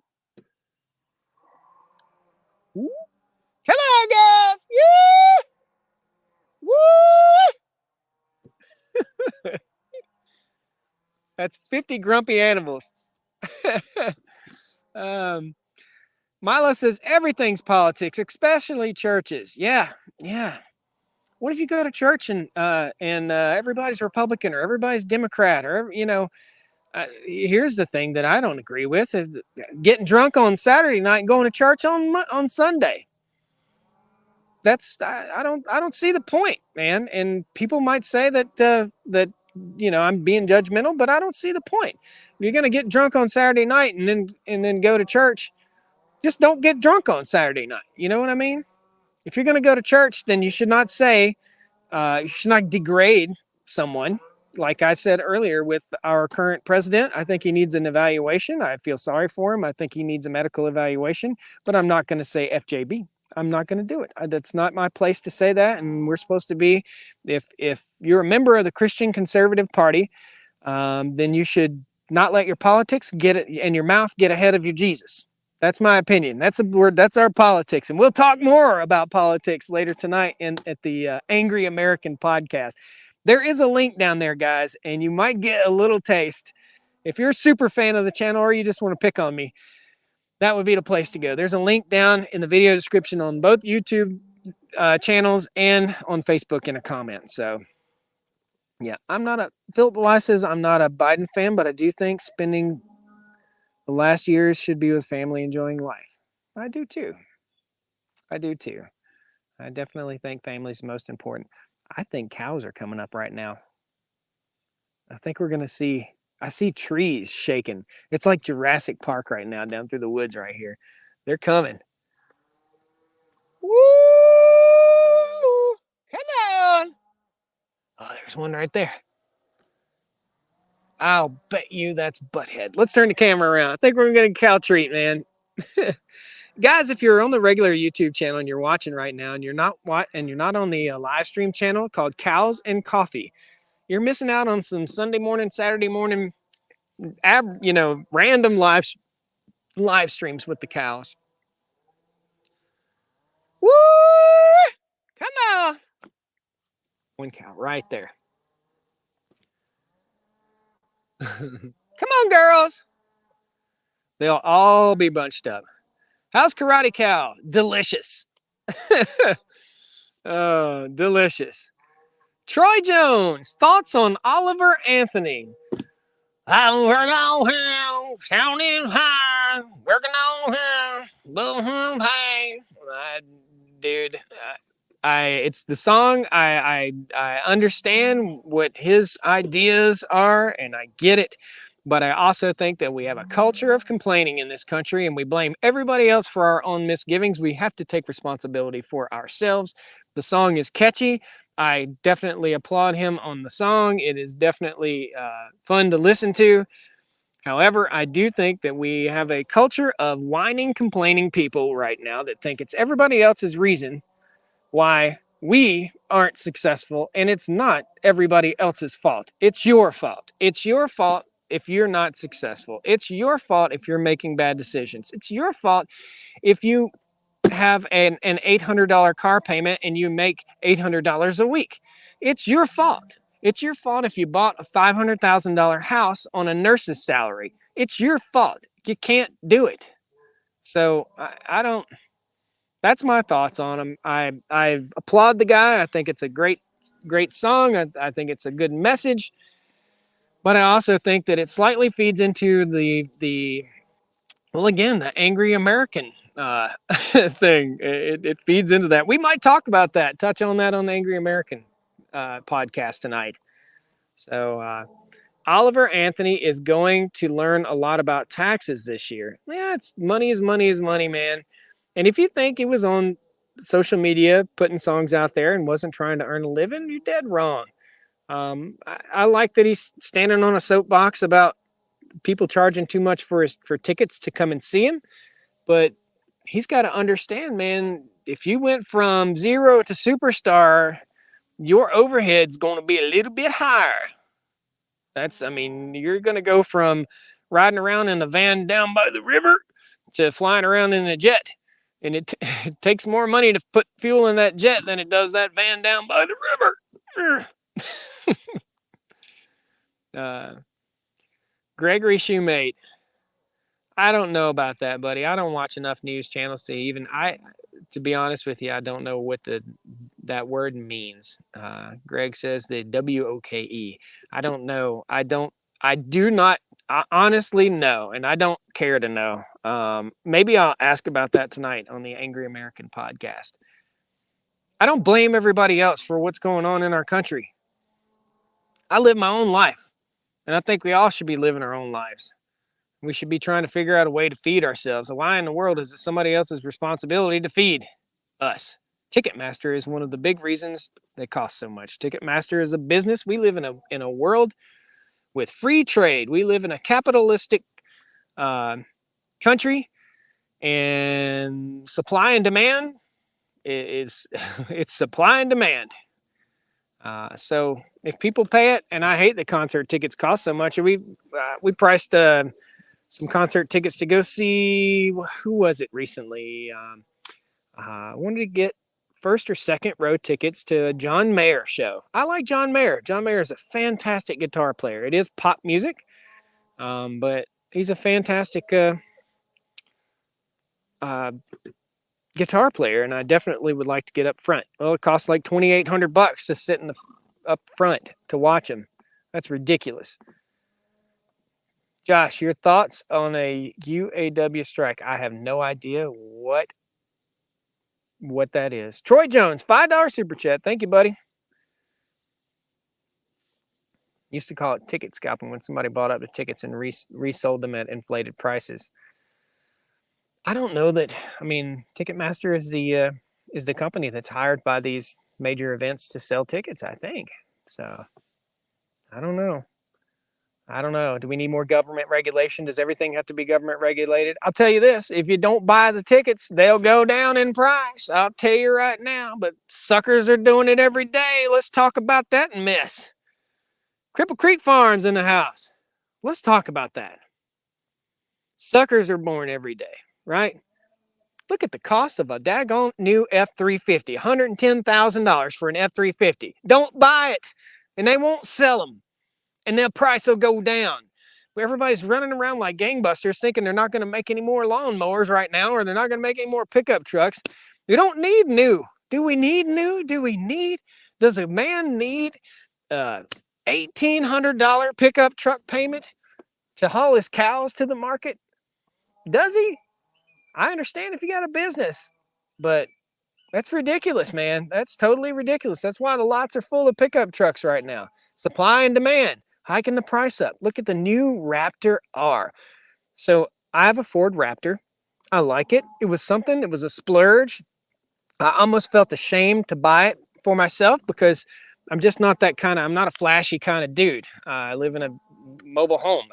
Woo. Come on, guys. Yeah! Woo! That's 50 grumpy animals. Milo says everything's politics, especially churches. Yeah. What if you go to church and everybody's Republican or everybody's Democrat or here's the thing that I don't agree with: getting drunk on Saturday night and going to church on Sunday. I don't see the point, man. And people might say that I'm being judgmental, but I don't see the point. If you're gonna get drunk on Saturday night and then go to church, just don't get drunk on Saturday night. You know what I mean? If you're gonna go to church, then you should not say you should not degrade someone. Like I said earlier with our current president, I think he needs an evaluation. I feel sorry for him. I think he needs a medical evaluation, but I'm not going to say FJB. I'm not going to do it. That's not my place to say that. And we're supposed to be, if you're a member of the Christian Conservative Party, then you should not let your politics get it and your mouth get ahead of your Jesus. That's my opinion. That's our politics, and we'll talk more about politics later tonight at the Angry American podcast. There is a link down there, guys, and you might get a little taste. If you're a super fan of the channel or you just want to pick on me, that would be the place to go. There's a link down in the video description on both YouTube channels and on Facebook in a comment. So, yeah, Philip Weiss says I'm not a Biden fan, but I do think spending the last years should be with family enjoying life. I do too. I definitely think family's most important. I think cows are coming up right now. I think we're going to see, I see trees shaking. It's like Jurassic Park right now down through the woods right here. They're coming. Woo! Come on. Oh, there's one right there. I'll bet you that's Butthead. Let's turn the camera around. I think we're going to get a cow treat, man. Guys, if you're on the regular YouTube channel and you're watching right now and you're not on the live stream channel called Cows and Coffee, you're missing out on some Sunday morning, Saturday morning, random live streams with the cows. Woo! Come on. One cow right there. Come on, girls. They'll all be bunched up. How's Karate Cow? Delicious. Oh, delicious. Troy Jones, thoughts on Oliver Anthony? I'm working on him, sounding high, working on him, boom, hey. Dude, it's the song. I understand what his ideas are, and I get it. But I also think that we have a culture of complaining in this country, and we blame everybody else for our own misgivings. We have to take responsibility for ourselves. The song is catchy. I definitely applaud him on the song. It is definitely fun to listen to. However, I do think that we have a culture of whining, complaining people right now that think it's everybody else's reason why we aren't successful, and it's not everybody else's fault. It's your fault. It's your fault if you're not successful. It's your fault if you're making bad decisions. It's your fault if you have an $800 car payment and you make $800 a week. It's your fault. It's your fault if you bought a $500,000 house on a nurse's salary. It's your fault. You can't do it. So I don't. That's my thoughts on him. I applaud the guy. I think it's a great song. I think it's a good message. But I also think that it slightly feeds into the well, again, the angry American thing. It feeds into that. We might talk about that, touch on that on the Angry American podcast tonight. So Oliver Anthony is going to learn a lot about taxes this year. Yeah, it's money is money is money, man. And if you think he was on social media putting songs out there and wasn't trying to earn a living, you're dead wrong. I like that he's standing on a soapbox about people charging too much for tickets to come and see him. But he's got to understand, man, if you went from zero to superstar, your overhead's going to be a little bit higher. I mean, you're going to go from riding around in a van down by the river to flying around in a jet. And it takes more money to put fuel in that jet than it does that van down by the river. Gregory Shoemate. I don't know about that, buddy. I don't watch enough news channels to be honest with you, I don't know what that word means. Greg says the WOKE. I don't know. I do not I honestly know, and I don't care to know. Maybe I'll ask about that tonight on the Angry American podcast. I don't blame everybody else for what's going on in our country. I live my own life, and I think we all should be living our own lives. We should be trying to figure out a way to feed ourselves. Why in the world is it somebody else's responsibility to feed us? Ticketmaster is one of the big reasons they cost so much. Ticketmaster is a business. We live in a world with free trade. We live in a capitalistic country, and supply and demand is it's supply and demand. So if people pay it, and I hate that concert tickets cost so much. We priced some concert tickets to go see, who was it recently? I wanted to get first or second row tickets to a John Mayer show. I like John Mayer. John Mayer is a fantastic guitar player. It is pop music, but he's a fantastic guitar player, and I definitely would like to get up front. Well, it costs like $2,800 to sit in the up front to watch him. That's ridiculous. Josh, your thoughts on a UAW strike? I have no idea what that is. Troy Jones, $5 super chat. Thank you, buddy. Used to call it ticket scalping when somebody bought up the tickets and resold them at inflated prices. I don't know that. I mean, Ticketmaster is the company that's hired by these major events to sell tickets, I think. So I don't know. Do we need more government regulation? Does everything have to be government regulated? I'll tell you this, if you don't buy the tickets, they'll go down in price. I'll tell you right now, but suckers are doing it every day. Let's talk about that mess. Cripple Creek Farms in the house. Let's talk about that. Suckers are born every day, right? Look at the cost of a daggone new F-350, $110,000 for an F-350. Don't buy it, and they won't sell them, and their price will go down. Everybody's running around like gangbusters thinking they're not going to make any more lawnmowers right now, or they're not going to make any more pickup trucks. We don't need new. Do we need new? Does a man need $1,800 pickup truck payment to haul his cows to the market? Does he? I understand if you got a business, but that's ridiculous, man. That's totally ridiculous. That's why the lots are full of pickup trucks right now. Supply and demand, hiking the price up. Look at the new Raptor R. So I have a Ford Raptor. I like it. It was a splurge. I almost felt ashamed to buy it for myself because I'm just not I'm not a flashy kind of dude. I live in a mobile home.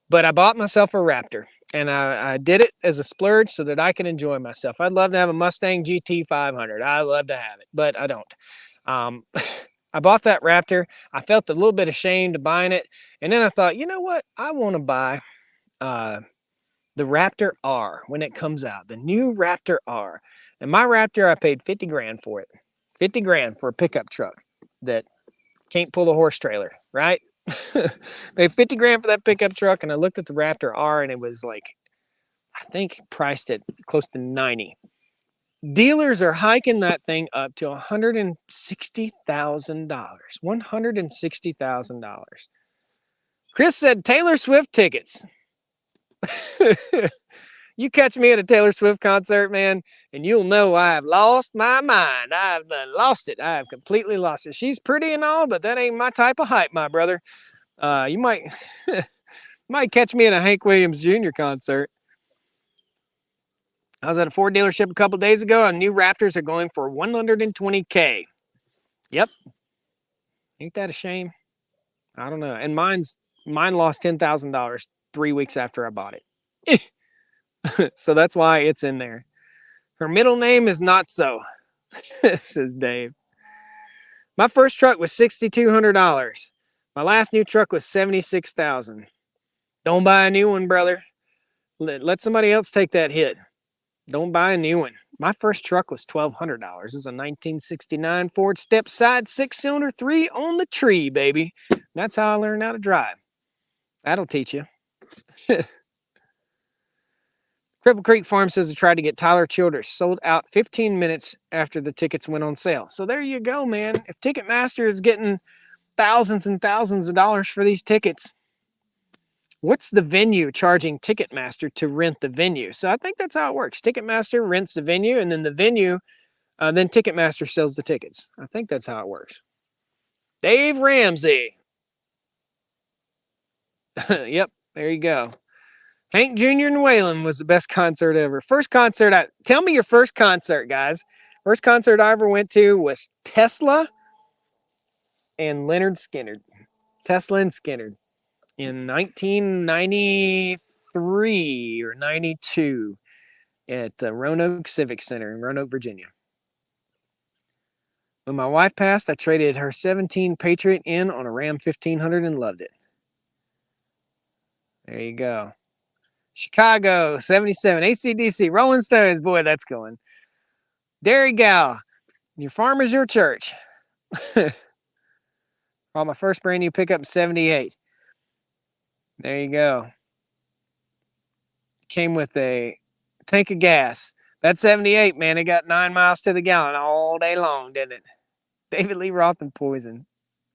But I bought myself a Raptor, and I did it as a splurge so that I can enjoy myself. I'd love to have a Mustang GT 500. I'd love to have it, but I don't. I bought that Raptor. I felt a little bit ashamed of buying it, and then I thought, you know what? I want to buy the Raptor R when it comes out, the new Raptor R. And my Raptor, I paid 50 grand for it. 50 grand for a pickup truck that can't pull a horse trailer, right? Paid 50 grand for that pickup truck, and I looked at the Raptor R, and it was like, I think priced at close to 90. Dealers are hiking that thing up to $160,000. $160,000. Chris said Taylor Swift tickets. You catch me at a Taylor Swift concert, man, and you'll know I have lost my mind. I've lost it. I have completely lost it. She's pretty and all, but that ain't my type of hype, my brother. You might might catch me at a Hank Williams Jr. concert. I was at a Ford dealership a couple days ago, and new Raptors are going for $120K. Yep. Ain't that a shame? I don't know. And mine lost $10,000 3 weeks after I bought it. So that's why it's in there. Her middle name is Not So, says Dave. My first truck was $6,200. My last new truck was $76,000. Don't buy a new one, brother. Let somebody else take that hit. Don't buy a new one. My first truck was $1,200. It was a 1969 Ford step side 6-cylinder 3 on the tree, baby. That's how I learned how to drive. That'll teach you. Cripple Creek Farm says they tried to get Tyler Childers sold out 15 minutes after the tickets went on sale. So there you go, man. If Ticketmaster is getting thousands and thousands of dollars for these tickets, what's the venue charging Ticketmaster to rent the venue? So I think that's how it works. Ticketmaster rents the venue, and then the venue, then Ticketmaster sells the tickets. I think that's how it works. Dave Ramsey. Yep, there you go. Hank Jr. and Waylon was the best concert ever. Tell me your first concert, guys. First concert I ever went to was Tesla and Leonard Skinner. Tesla and Skinner in 1993 or 92 at the Roanoke Civic Center in Roanoke, Virginia. When my wife passed, I traded her 17 Patriot in on a Ram 1500 and loved it. There you go. Chicago, 77. AC/DC, Rolling Stones. Boy, that's going. Dairy Gal, your farm is your church. Bought my first brand new pickup in 78. There you go. Came with a tank of gas. That 78, man, it got 9 miles to the gallon all day long, didn't it? David Lee Roth and Poison.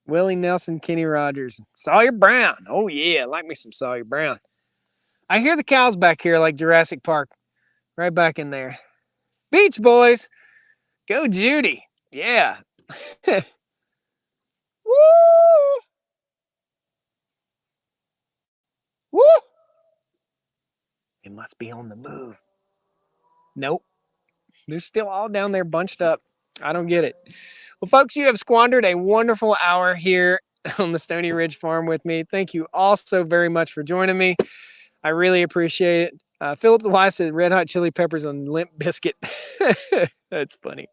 Willie Nelson, Kenny Rogers. Sawyer Brown. Oh, yeah, I like me some Sawyer Brown. I hear the cows back here like Jurassic Park. Right back in there. Beach Boys. Go Judy. Yeah. Woo! Woo! It must be on the move. Nope. They're still all down there bunched up. I don't get it. Well, folks, you have squandered a wonderful hour here on the Stony Ridge Farm with me. Thank you all so very much for joining me. I really appreciate it. Philip the Wise said Red Hot Chili Peppers on Limp Biscuit. That's funny.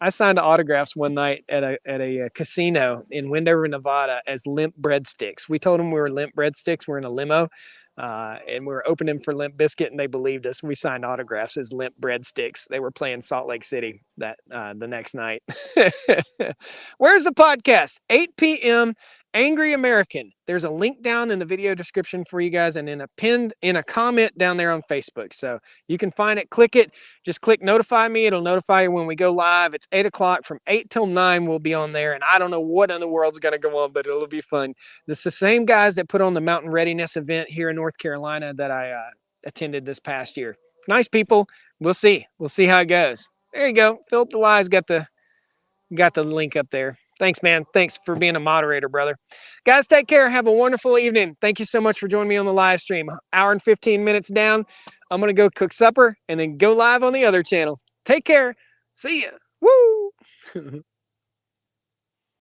I signed autographs one night at a casino in Wendover, Nevada as Limp Breadsticks. We told them we were Limp Breadsticks. We're in a limo. And we were opening for Limp Bizkit, and they believed us. We signed autographs as Limp Breadsticks. They were playing Salt Lake City that the next night. Where's the podcast? 8 p.m. Angry American. There's a link down in the video description for you guys, and in a comment down there on Facebook. So you can find it, click it, just click notify me. It'll notify you when we go live. It's 8 o'clock from 8 till 9. We'll be on there, and I don't know what in the world's going to go on, but it'll be fun. It's the same guys that put on the Mountain Readiness event here in North Carolina that I attended this past year. Nice people. We'll see. We'll see how it goes. There you go. Philip DeWise got the link up there. Thanks, man. Thanks for being a moderator, brother. Guys, take care. Have a wonderful evening. Thank you so much for joining me on the live stream. Hour and 15 minutes down. I'm going to go cook supper and then go live on the other channel. Take care. See ya. Woo!